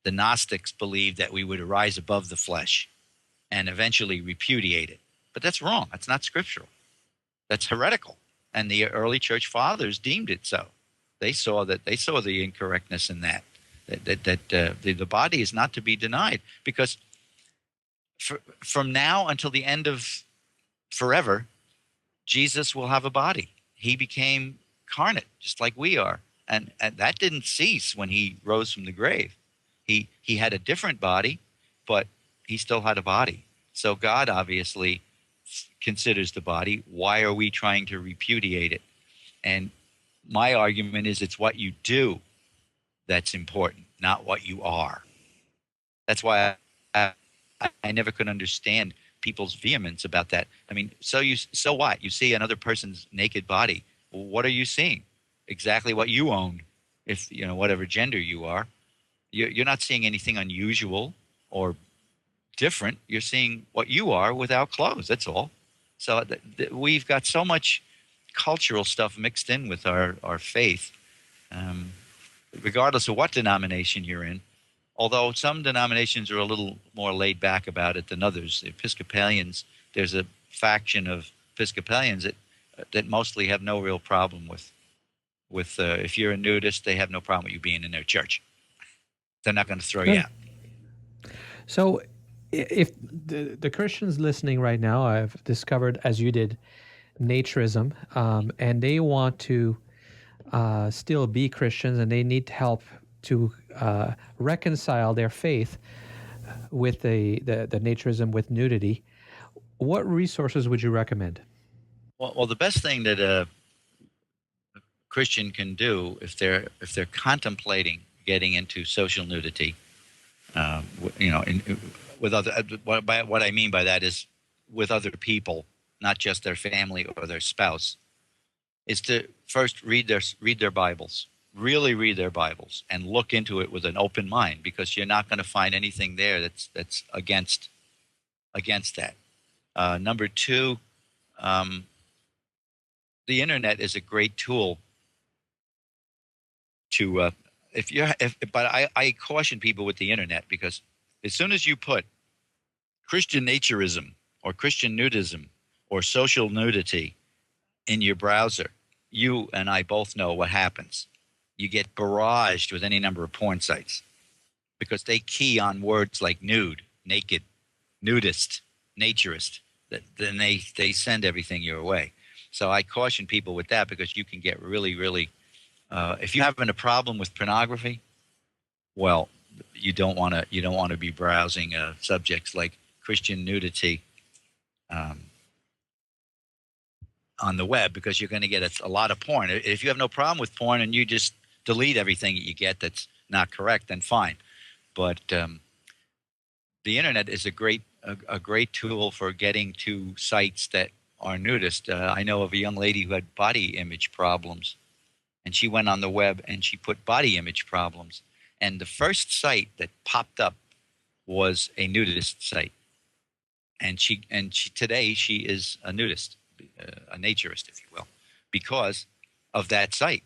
The Gnostics believed that we would rise above the flesh and eventually repudiate it. But that's wrong. That's not scriptural. That's heretical. And the early church fathers deemed it so. They saw the incorrectness in that the body is not to be denied, because from now until the end of forever, Jesus will have a body. He became incarnate, just like we are. And that didn't cease when he rose from the grave. He had a different body, but he still had a body. So God obviously considers the body. Why are we trying to repudiate it? And my argument is it's what you do that's important, not what you are. That's why I never could understand people's vehemence about that. I mean, so what? You see another person's naked body. Well, what are you seeing? Exactly what you own, if whatever gender you are. You're not seeing anything unusual or different. You're seeing what you are without clothes. That's all. So we've got so much cultural stuff mixed in with our faith, regardless of what denomination you're in. Although some denominations are a little more laid back about it than others. The Episcopalians, there's a faction of Episcopalians that mostly have no real problem with if you're a nudist, they have no problem with you being in their church. They're not going to throw you out. So if the Christians listening right now have discovered, as you did, Naturism, and they want to still be Christians and they need help to reconcile their faith with the Naturism, with nudity, what resources would you recommend? Well, the best thing that a Christian can do if they're contemplating getting into social nudity, with other, what I mean by that is with other people, not just their family or their spouse, is to first read their Bibles. Really read their Bibles and look into it with an open mind, because you're not going to find anything there that's against that. Number two, the internet is a great tool to but I caution people with the internet, because as soon as you put Christian naturism or Christian nudism or social nudity in your browser, you and I both know what happens. You get barraged with any number of porn sites, because they key on words like nude, naked, nudist, naturist. Then they send everything your way. So I caution people with that, because you can get really, really, if you're having a problem with pornography, well, you don't want to be browsing subjects like Christian nudity on the web, because you're going to get a lot of porn. If you have no problem with porn and you just delete everything that you get that's not correct, then fine. But the internet is a great tool for getting to sites that are nudist. I know of a young lady who had body image problems, and she went on the web and she put body image problems, and the first site that popped up was a nudist site. And she today she is a nudist, a naturist, if you will, because of that site.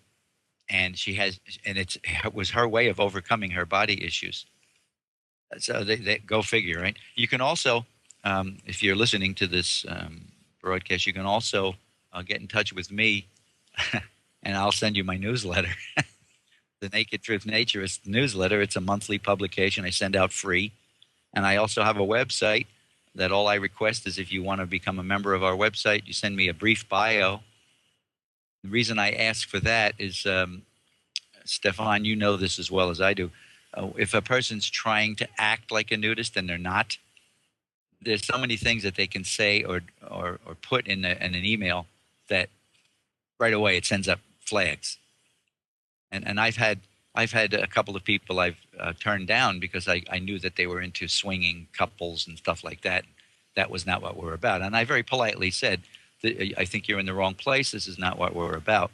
And it was her way of overcoming her body issues. So they go figure, right? You can also, if you're listening to this broadcast, you can also get in touch with me, and I'll send you my newsletter, the Naked Truth Naturist newsletter. It's a monthly publication I send out free. And I also have a website that all I request is, if you want to become a member of our website, you send me a brief bio. The reason I ask for that is, Stefan, you know this as well as I do. If a person's trying to act like a nudist and they're not, there's so many things that they can say or put in an email that right away it sends up flags. And I've had a couple of people I've turned down because I knew that they were into swinging couples and stuff like that. That was not what we're about. And I very politely said, I think you're in the wrong place. This is not what we're about.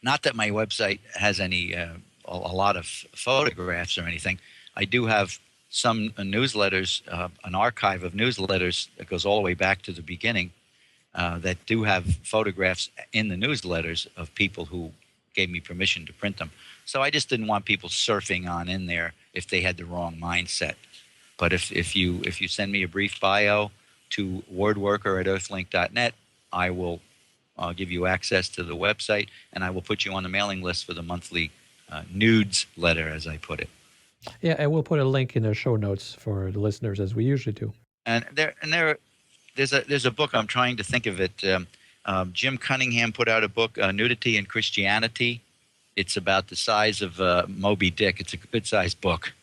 Not that my website has any a lot of photographs or anything. I do have some newsletters, an archive of newsletters that goes all the way back to the beginning, that do have photographs in the newsletters of people who gave me permission to print them. So I just didn't want people surfing on in there if they had the wrong mindset. But if you send me a brief bio to wordworker@earthlink.net, I will give you access to the website, and I will put you on the mailing list for the monthly nudes letter, as I put it. Yeah, and we'll put a link in the show notes for the listeners, as we usually do. And there there's a book, I'm trying to think of it. Jim Cunningham put out a book, Nudity and Christianity. It's about the size of Moby Dick. It's a good-sized book.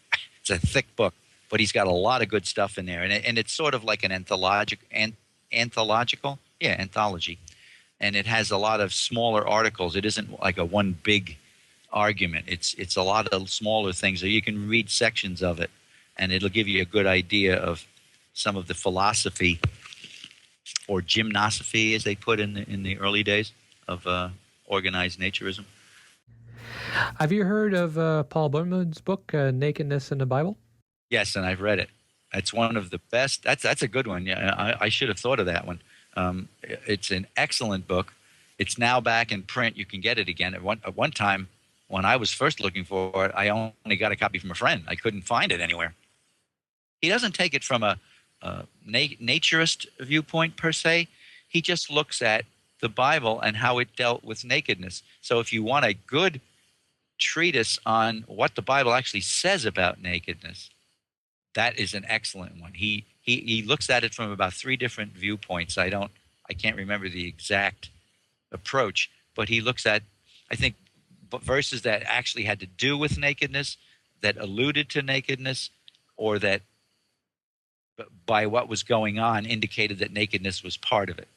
It's a thick book, but he's got a lot of good stuff in there, and it's sort of like an anthology, and it has a lot of smaller articles. It isn't like a one big argument. It's a lot of smaller things, so you can read sections of it, and it'll give you a good idea of some of the philosophy or gymnosophy, as they put in the early days of organized naturism. Have you heard of Paul Bunyan's book, Nakedness in the Bible? Yes, and I've read it. It's one of the best. That's a good one. Yeah, I should have thought of that one. It's an excellent book. It's now back in print. You can get it again. At one time, when I was first looking for it, I only got a copy from a friend. I couldn't find it anywhere. He doesn't take it from a naturist viewpoint per se. He just looks at the Bible and how it dealt with nakedness. So if you want a good treatise on what the Bible actually says about nakedness, that is an excellent one. He looks at it from about 3 different viewpoints. I can't remember the exact approach, but he looks at, I think, verses that actually had to do with nakedness, that alluded to nakedness, or that by what was going on indicated that nakedness was part of it.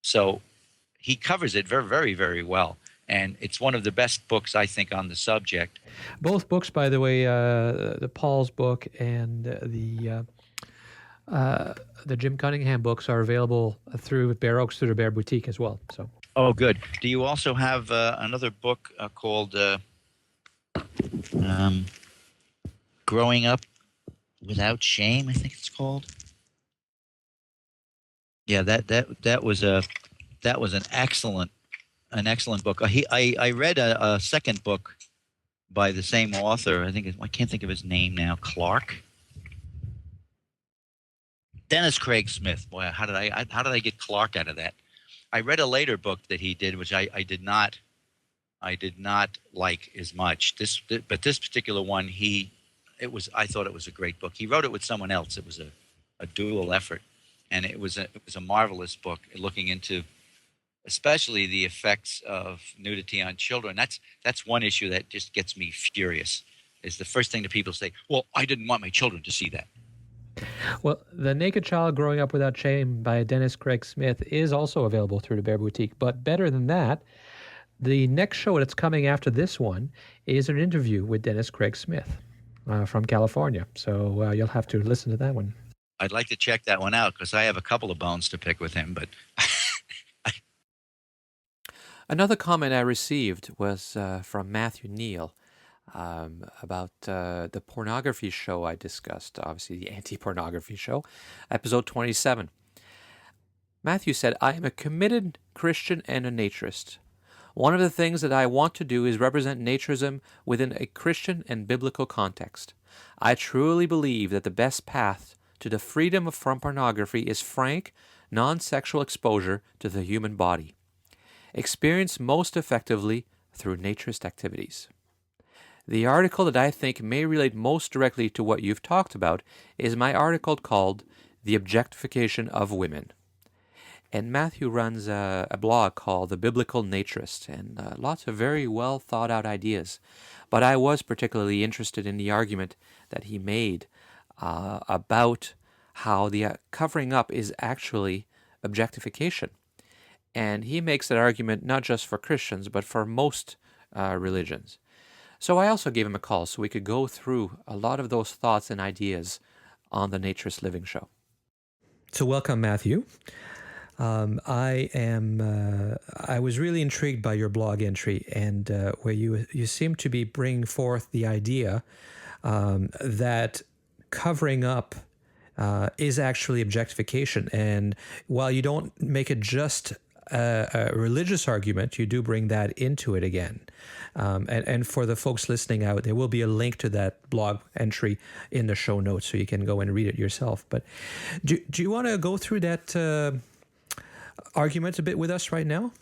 So he covers it very, very, very well. And it's one of the best books, I think, on the subject. Both books, by the way, the Paul's book and the Jim Cunningham books are available through Bear Oaks, through the Bear Boutique as well. So. Oh, good. Do you also have another book called Growing Up Without Shame, I think it's called? Yeah, that was an excellent book. I read a second book by the same author. I can't think of his name now. Clark. Dennis Craig Smith. Boy, how did I get Clark out of that? I read a later book that he did, which I did not like as much. But this particular one, I thought it was a great book. He wrote it with someone else. It was a dual effort, and it was a marvelous book looking into, especially the effects of nudity on children. That's one issue that just gets me furious. Is the first thing that people say, "Well, I didn't want my children to see that." Well, The Naked Child Growing Up Without Shame by Dennis Craig Smith is also available through the Bear Boutique. But better than that, the next show that's coming after this one is an interview with Dennis Craig Smith from California. So you'll have to listen to that one. I'd like to check that one out because I have a couple of bones to pick with him. But another comment I received was from Matthew Neal. About the pornography show I discussed, obviously the anti-pornography show, episode 27. Matthew said, "I am a committed Christian and a naturist. One of the things that I want to do is represent naturism within a Christian and biblical context. I truly believe that the best path to the freedom from pornography is frank, non-sexual exposure to the human body, experienced most effectively through naturist activities. The article that I think may relate most directly to what you've talked about is my article called The Objectification of Women." And Matthew runs a blog called The Biblical Naturist, and lots of very well thought out ideas. But I was particularly interested in the argument that he made about how the covering up is actually objectification. And he makes that argument not just for Christians, but for most religions. So I also gave him a call so we could go through a lot of those thoughts and ideas on the Naturist Living Show. So welcome, Matthew. I was really intrigued by your blog entry and where you seem to be bringing forth the idea that covering up is actually objectification. And while you don't make it just a religious argument, you do bring that into it again. And for the folks listening out, there will be a link to that blog entry in the show notes so you can go and read it yourself. But do you want to go through that argument a bit with us right now?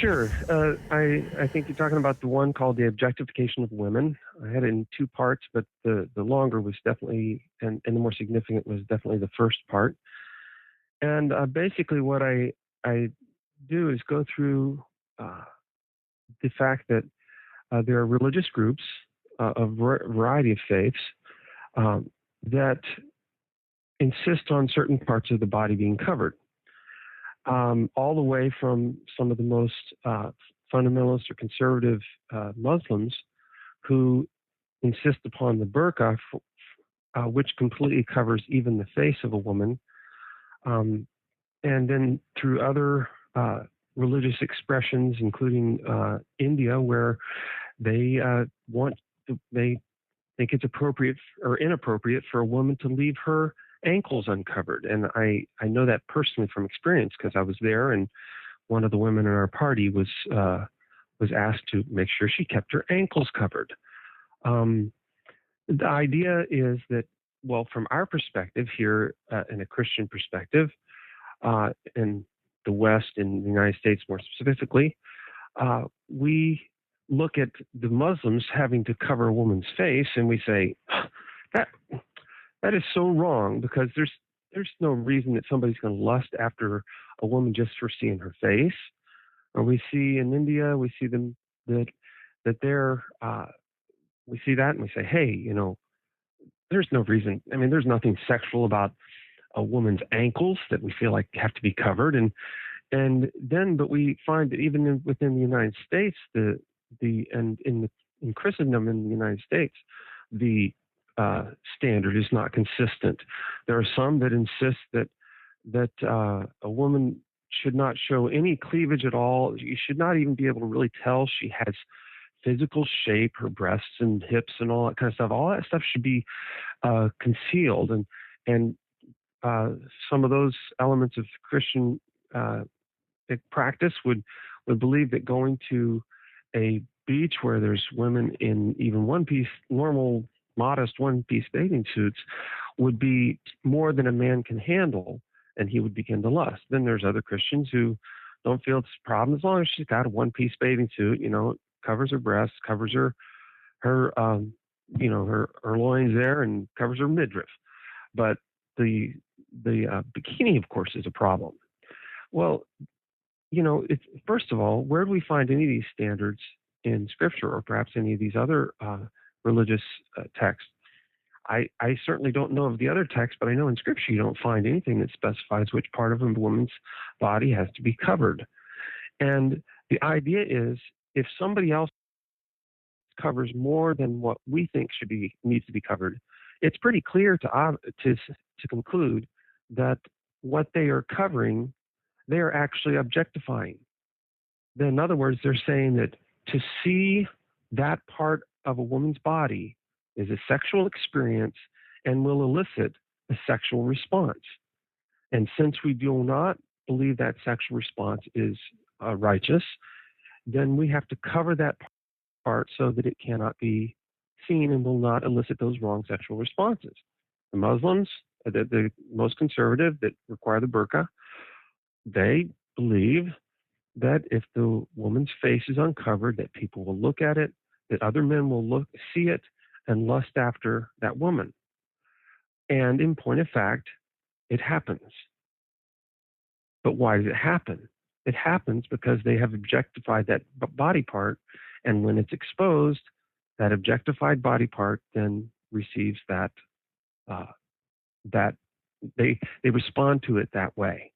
Sure. I think you're talking about the one called the Objectification of Women. I had it in two parts, but the longer was definitely, and the more significant was definitely the first part. And basically what I do is go through the fact that there are religious groups of variety of faiths that insist on certain parts of the body being covered. All the way from some of the most fundamentalist or conservative Muslims who insist upon the burqa, which completely covers even the face of a woman, and then through other religious expressions, including India, where they they think it's appropriate or inappropriate for a woman to leave her ankles uncovered. And I know that personally from experience because I was there, and one of the women in our party was asked to make sure she kept her ankles covered. The idea is that, well, from our perspective here, in a Christian perspective, in the West, in the United States more specifically, we look at the Muslims having to cover a woman's face, and we say that is so wrong, because there's no reason that somebody's going to lust after a woman just for seeing her face. Or we see in India, we see them that they're we see that and we say, hey, there's no reason. I mean, there's nothing sexual about a woman's ankles that we feel like have to be covered. But we find that even within the United States, in Christendom in the United States, the standard is not consistent. There are some that insist that a woman should not show any cleavage at all. You should not even be able to really tell she has physical shape, her breasts and hips and all that kind of stuff. All that stuff should be concealed. And some of those elements of Christian practice would believe that going to a beach where there's women in even one-piece, normal, modest one-piece bathing suits would be more than a man can handle, and he would begin to lust. Then there's other Christians who don't feel it's a problem as long as she's got a one-piece bathing suit, covers her breasts, covers her loins there, and covers her midriff. But the bikini, of course, is a problem. Well, first of all, where do we find any of these standards in Scripture, or perhaps any of these other religious texts? I certainly don't know of the other texts, but I know in Scripture you don't find anything that specifies which part of a woman's body has to be covered. And the idea is, if somebody else covers more than what we think needs to be covered, it's pretty clear to conclude that what they are covering, they are actually objectifying. Then, in other words, they're saying that to see that part of a woman's body is a sexual experience and will elicit a sexual response. And since we do not believe that sexual response is righteous, then we have to cover that part so that it cannot be seen and will not elicit those wrong sexual responses. The Muslims, the most conservative that require the burqa, they believe that if the woman's face is uncovered, that people will look at it, that other men will see it, and lust after that woman. And in point of fact, it happens. But why does it happen? It happens because they have objectified that body part, and when it's exposed, that objectified body part then receives that they respond to it that way.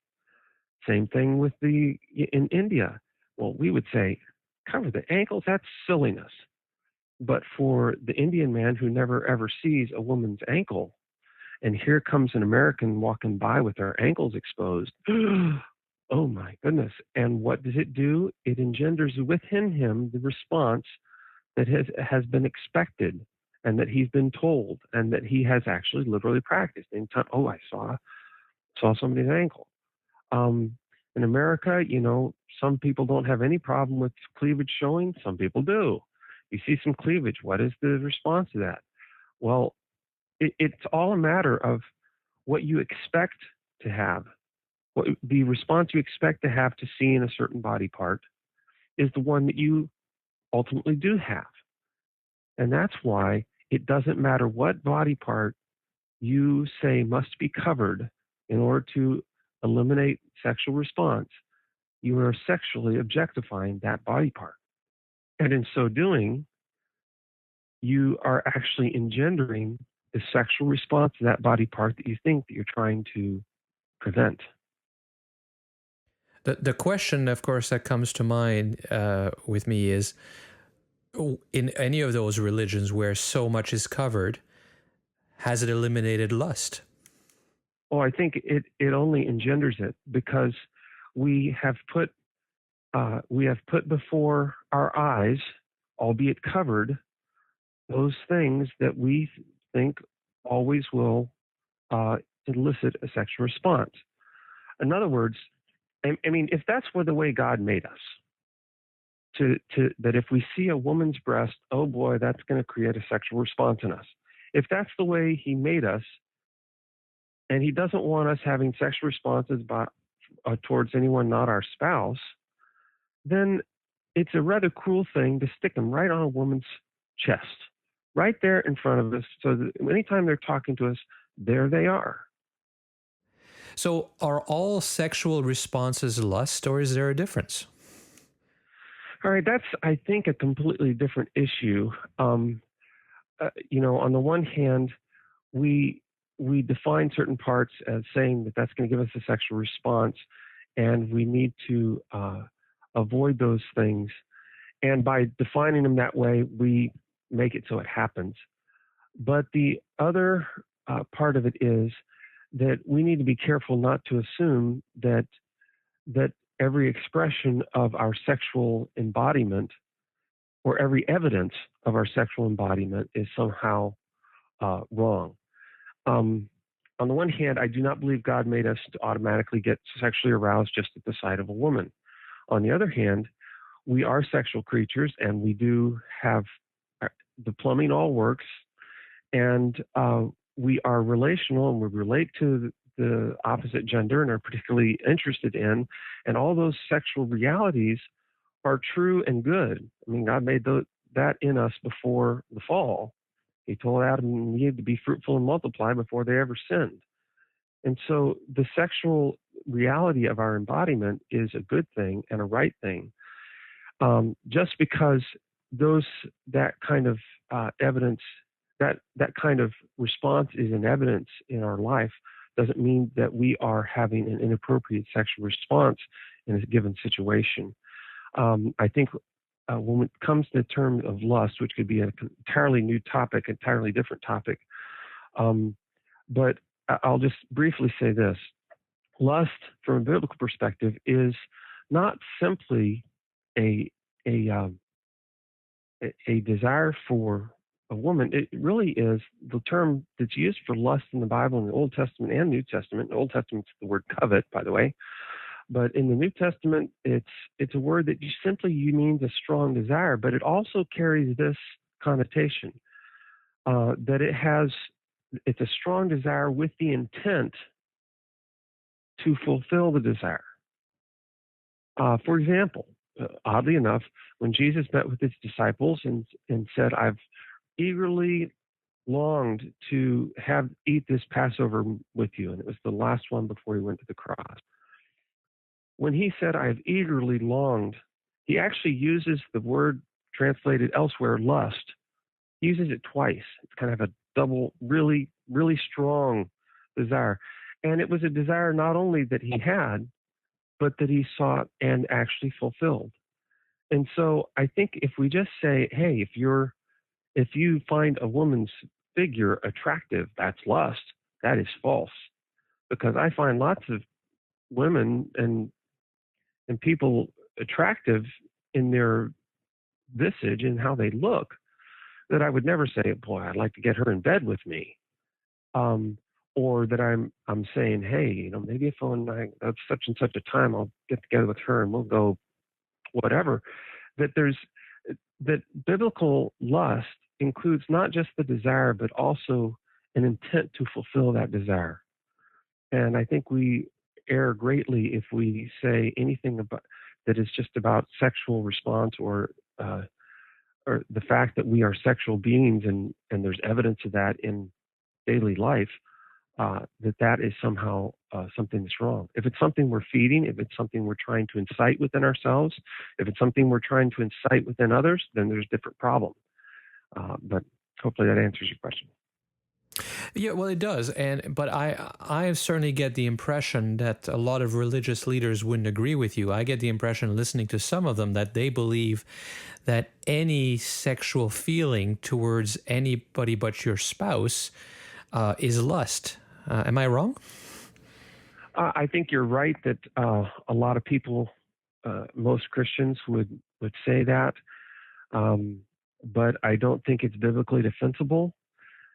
Same thing with in India. Well, we would say, cover the ankles, that's silliness. But for the Indian man who never ever sees a woman's ankle, and here comes an American walking by with their ankles exposed, oh my goodness. And what does it do? It engenders within him the response that has been expected, and that he's been told, and that he has actually literally practiced. Oh, I saw somebody's ankle. In America, some people don't have any problem with cleavage showing. Some people do. You see some cleavage. What is the response to that? Well, it's all a matter of what you expect to have, what the response you expect to have to seeing a certain body part, is the one that you ultimately do have. And that's why it doesn't matter what body part you say must be covered in order to eliminate sexual response, you are sexually objectifying that body part. And in so doing, you are actually engendering the sexual response to that body part that you think that you're trying to prevent. The question, of course, that comes to mind with me is, in any of those religions where so much is covered, has it eliminated lust? Oh, I think it only engenders it, because we have put before our eyes, albeit covered, those things that we think always will elicit a sexual response. In other words, I mean, if that's the way God made us, that if we see a woman's breast, oh boy, that's going to create a sexual response in us. If that's the way He made us, and He doesn't want us having sexual responses towards anyone not our spouse, then it's a rather cruel thing to stick them right on a woman's chest, right there in front of us, so that anytime they're talking to us, there they are. So are all sexual responses lust, or is there a difference? All right, that's, I think, a completely different issue. On the one hand, we define certain parts as saying that that's going to give us a sexual response, and we need to avoid those things. And by defining them that way, we make it so it happens. But the other part of it is that we need to be careful not to assume that every expression of our sexual embodiment, or every evidence of our sexual embodiment, is somehow wrong. On the one hand, I do not believe God made us to automatically get sexually aroused just at the sight of a woman. On the other hand, we are sexual creatures, and we do have the plumbing all works, and we are relational, and we relate to the opposite gender and are particularly interested in, and all those sexual realities are true and good. I mean, God made that in us before the fall. He told Adam and Eve to be fruitful and multiply before they ever sinned. And so the sexual reality of our embodiment is a good thing and a right thing. Just because that kind of evidence, that kind of response is an evidence in our life, doesn't mean that we are having an inappropriate sexual response in a given situation. I think when it comes to the term of lust, which could be an entirely new topic, entirely different topic, but I'll just briefly say this. Lust, from a biblical perspective, is not simply a desire for a woman. It really is the term that's used for lust in the Bible in the Old Testament and New Testament. In the Old Testament, it's the word covet, by the way. But in the New Testament, it's a word that you means a strong desire, but it also carries this connotation that it's a strong desire with the intent to fulfill the desire. For example, oddly enough, when Jesus met with his disciples and said, "I've eagerly longed to eat this Passover with you," and it was the last one before he went to the cross. When he said, "I've eagerly longed," he actually uses the word translated elsewhere, lust. He uses it twice. It's kind of a double, really, really strong desire. And it was a desire not only that he had, but that he sought and actually fulfilled. And so I think if we just say, hey, if you find a woman's figure attractive, that's lust, that is false. Because I find lots of women and people attractive in their visage and how they look, that I would never say, boy, I'd like to get her in bed with me. Or that I'm saying, hey, maybe if at such and such a time, I'll get together with her and we'll go whatever. That biblical lust includes not just the desire, but also an intent to fulfill that desire. And I think we err greatly if we say anything about that is just about sexual response or the fact that we are sexual beings and there's evidence of that in daily life, that is somehow something that's wrong. If it's something we're feeding, if it's something we're trying to incite within ourselves, if it's something we're trying to incite within others, then there's a different problem. But hopefully that answers your question. Yeah, well, it does, but I certainly get the impression that a lot of religious leaders wouldn't agree with you. I get the impression, listening to some of them, that they believe that any sexual feeling towards anybody but your spouse is lust. Am I wrong? I think you're right that a lot of people, most Christians, would say that, but I don't think it's biblically defensible.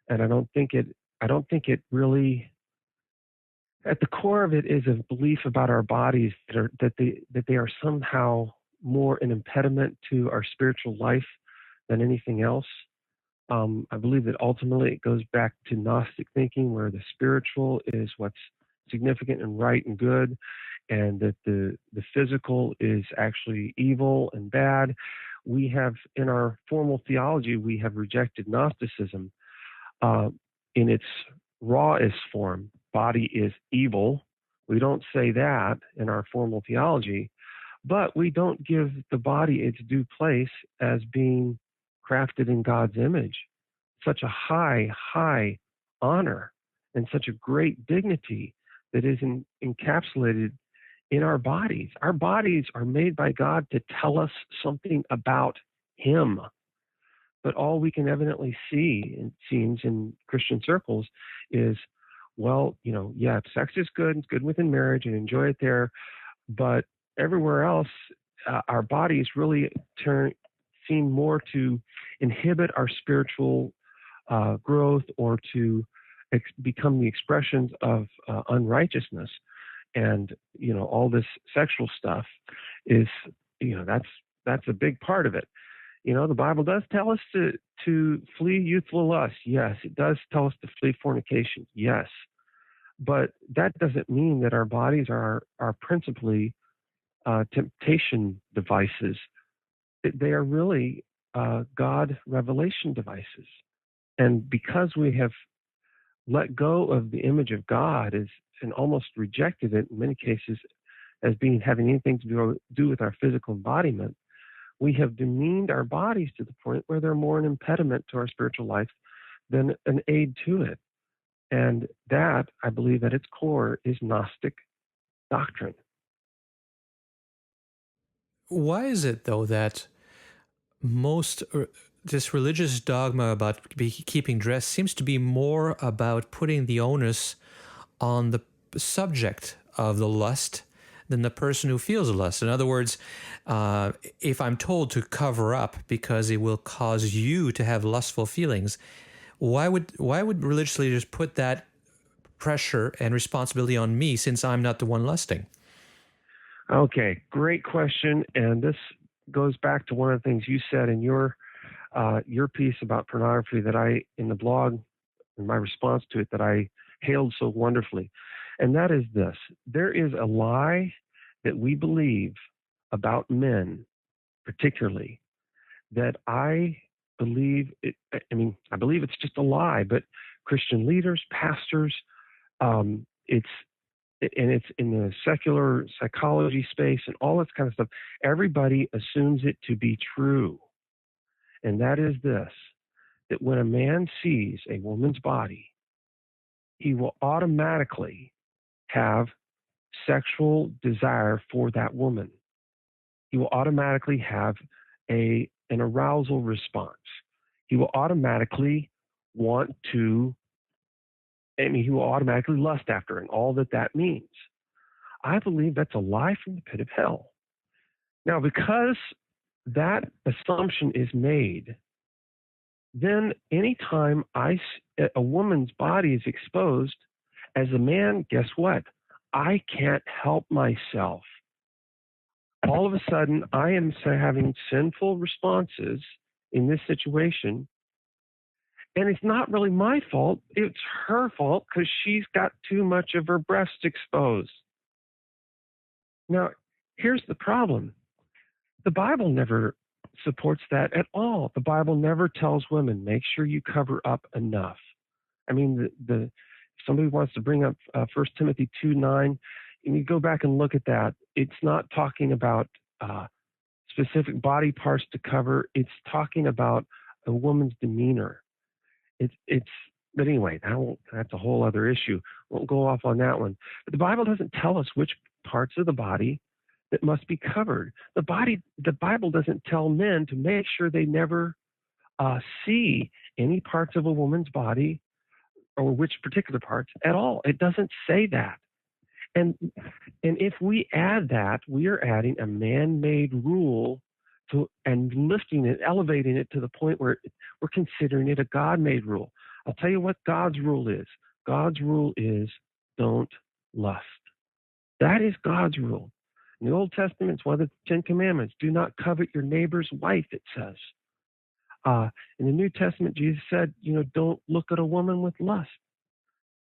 And I don't think it really, at the core of it is a belief about our bodies that they are somehow more an impediment to our spiritual life than anything else. I believe that ultimately it goes back to Gnostic thinking, where the spiritual is what's significant and right and good, and that the physical is actually evil and bad. We have, in our formal theology, we have rejected Gnosticism. In its rawest form, body is evil. We don't say that in our formal theology, but we don't give the body its due place as being crafted in God's image. Such a high honor and such a great dignity that is encapsulated in our bodies. Our bodies are made by God to tell us something about Him. But all we can evidently see, it seems, in Christian circles is, well, sex is good, it's good within marriage and enjoy it there, but everywhere else, our bodies really seem more to inhibit our spiritual growth or to become the expressions of unrighteousness. And, all this sexual stuff is, that's a big part of it. The Bible does tell us to flee youthful lust. Yes. It does tell us to flee fornication. Yes. But that doesn't mean that our bodies are principally temptation devices. They are really God revelation devices. And because we have let go of the image of God and almost rejected it in many cases as having anything to do with our physical embodiment, we have demeaned our bodies to the point where they're more an impediment to our spiritual life than an aid to it. And that, I believe, at its core, is Gnostic doctrine. Why is it, though, that this religious dogma about keeping dress seems to be more about putting the onus on the subject of the lust than the person who feels the lust? In other words, if I'm told to cover up because it will cause you to have lustful feelings, why would religious leaders put that pressure and responsibility on me since I'm not the one lusting? Okay, great question. And this goes back to one of the things you said in your piece about pornography that in the blog, in my response to it, that I hailed so wonderfully. And that is this: there is a lie that we believe about men, particularly, that I believe I believe it's just a lie, but Christian leaders, pastors, it's in the secular psychology space and all this kind of stuff, everybody assumes it to be true. And that is this: that when a man sees a woman's body, he will automatically have sexual desire for that woman. He will automatically have an arousal response. He will automatically he will automatically lust after her, and all that means. I believe that's a lie from the pit of hell. Now, because that assumption is made, then anytime a woman's body is exposed, as a man, guess what? I can't help myself. All of a sudden, I am having sinful responses in this situation, and it's not really my fault. It's her fault because she's got too much of her breast exposed. Now, here's the problem. The Bible never supports that at all. The Bible never tells women, make sure you cover up enough. I mean, if somebody wants to bring up 1 Timothy 2:9, and you go back and look at that, it's not talking about specific body parts to cover. It's talking about a woman's demeanor. But anyway, that's a whole other issue. Won't go off on that one. But the Bible doesn't tell us which parts of the body that must be covered. The Bible doesn't tell men to make sure they never see any parts of a woman's body or which particular parts at all. It doesn't say that. And if we add that, we are adding a man-made rule and lifting it, elevating it to the point where we're considering it a God-made rule. I'll tell you what God's rule is. God's rule is don't lust. That is God's rule. In the Old Testament, it's one of the 10 Commandments. Do not covet your neighbor's wife, it says. In the New Testament, Jesus said, don't look at a woman with lust,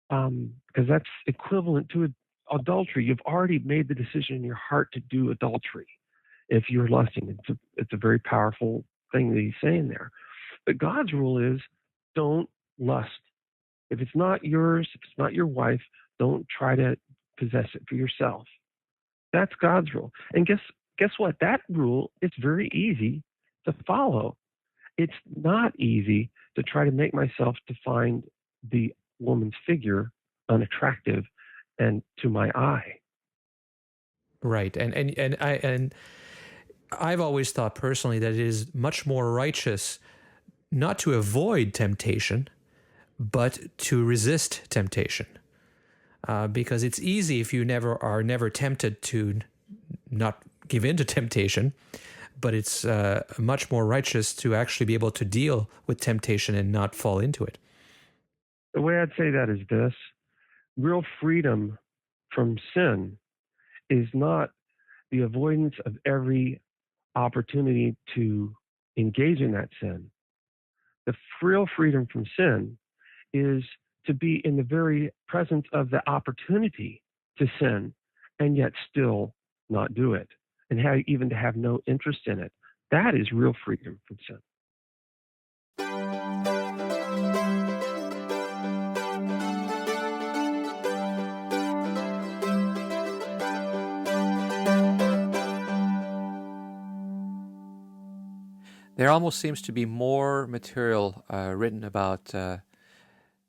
because that's equivalent to adultery. You've already made the decision in your heart to do adultery if you're lusting. It's a very powerful thing that he's saying there. But God's rule is don't lust. If it's not yours, if it's not your wife, don't try to possess it for yourself. That's God's rule. And guess what? That rule is very easy to follow. It's not easy to try to make myself to find the woman's figure unattractive and to my eye. Right. And I've always thought personally that it is much more righteous not to avoid temptation, but to resist temptation. Because it's easy if you are never tempted to not give in to temptation, but it's much more righteous to actually be able to deal with temptation and not fall into it. The way I'd say that is this. Real freedom from sin is not the avoidance of every opportunity to engage in that sin. The real freedom from sin is to be in the very presence of the opportunity to sin and yet still not do it, and even to have no interest in it. That is real freedom from sin. There almost seems to be more material written about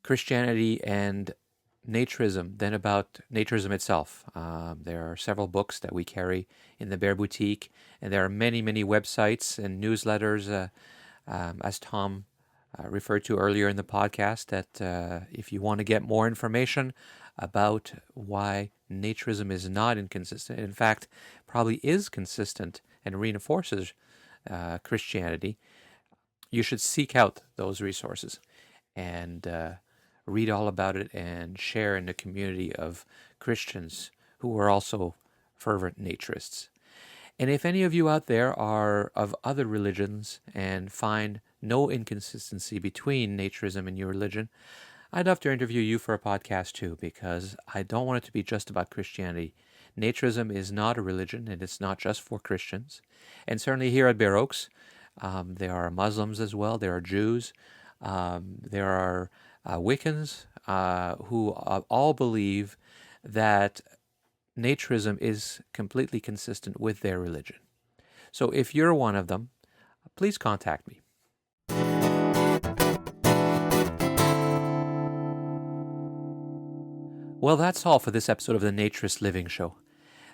Christianity and Naturism than about Naturism itself. There are several books that we carry in the Bear Boutique, and there are many, many websites and newsletters, as Tom referred to earlier in the podcast, that if you want to get more information about why Naturism is not inconsistent, in fact, probably is consistent and reinforces Christianity, you should seek out those resources and read all about it and share in the community of Christians who are also fervent naturists. And if any of you out there are of other religions and find no inconsistency between naturism and your religion, I'd love to interview you for a podcast too, because I don't want it to be just about Christianity. Naturism is not a religion, and it's not just for Christians. And certainly here at Bear Oaks, there are Muslims as well, there are Jews, there are Wiccans who all believe that naturism is completely consistent with their religion. So if you're one of them, please contact me. Well, that's all for this episode of the Naturist Living Show.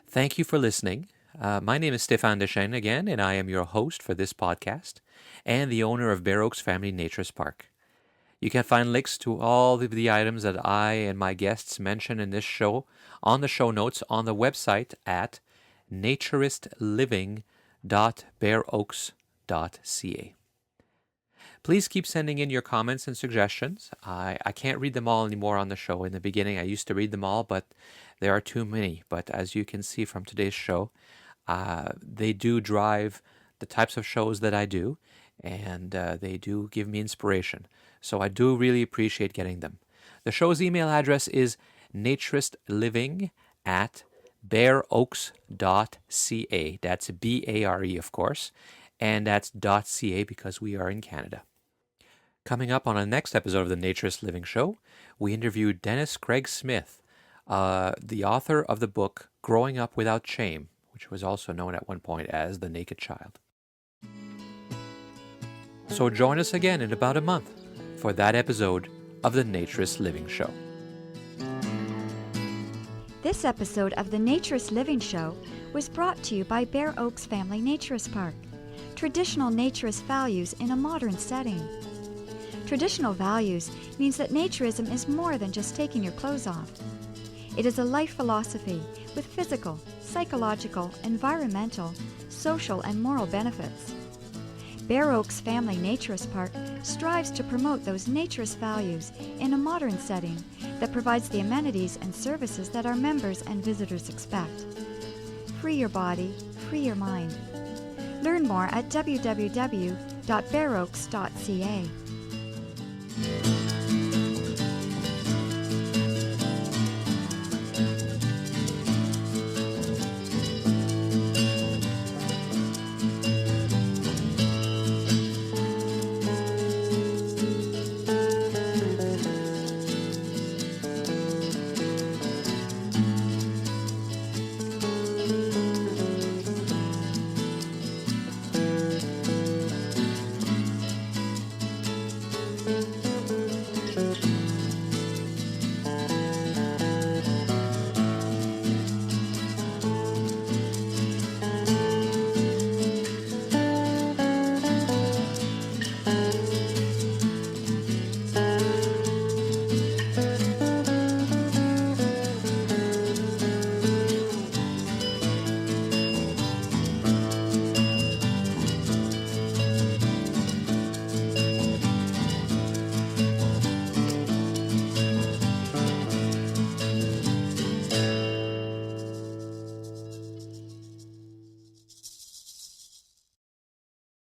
Thank you for listening. My name is Stéphane Deschênes again, and I am your host for this podcast and the owner of Bear Oaks Family Naturist Park. You can find links to all of the items that I and my guests mention in this show on the show notes on the website at naturistliving.bearoaks.ca. Please keep sending in your comments and suggestions. I can't read them all anymore on the show. In the beginning, I used to read them all, but there are too many. But as you can see from today's show, they do drive the types of shows that I do, and they do give me inspiration. So I do really appreciate getting them. The show's email address is naturistliving at bareoaks.ca. That's B-A-R-E, of course, and that's .ca because we are in Canada. Coming up on our next episode of the Naturist Living Show, we interview Dennis Craig Smith, the author of the book Growing Up Without Shame, which was also known at one point as The Naked Child. So join us again in about a month for that episode of the Naturist Living Show. This episode of the Naturist Living Show was brought to you by Bare Oaks Family Naturist Park. Traditional naturist values in a modern setting. Traditional values means that naturism is more than just taking your clothes off. It is a life philosophy with physical, psychological, environmental, social, and moral benefits. Bare Oaks Family Naturist Park strives to promote those naturist values in a modern setting that provides the amenities and services that our members and visitors expect. Free your body, free your mind. Learn more at www.bareoaks.ca.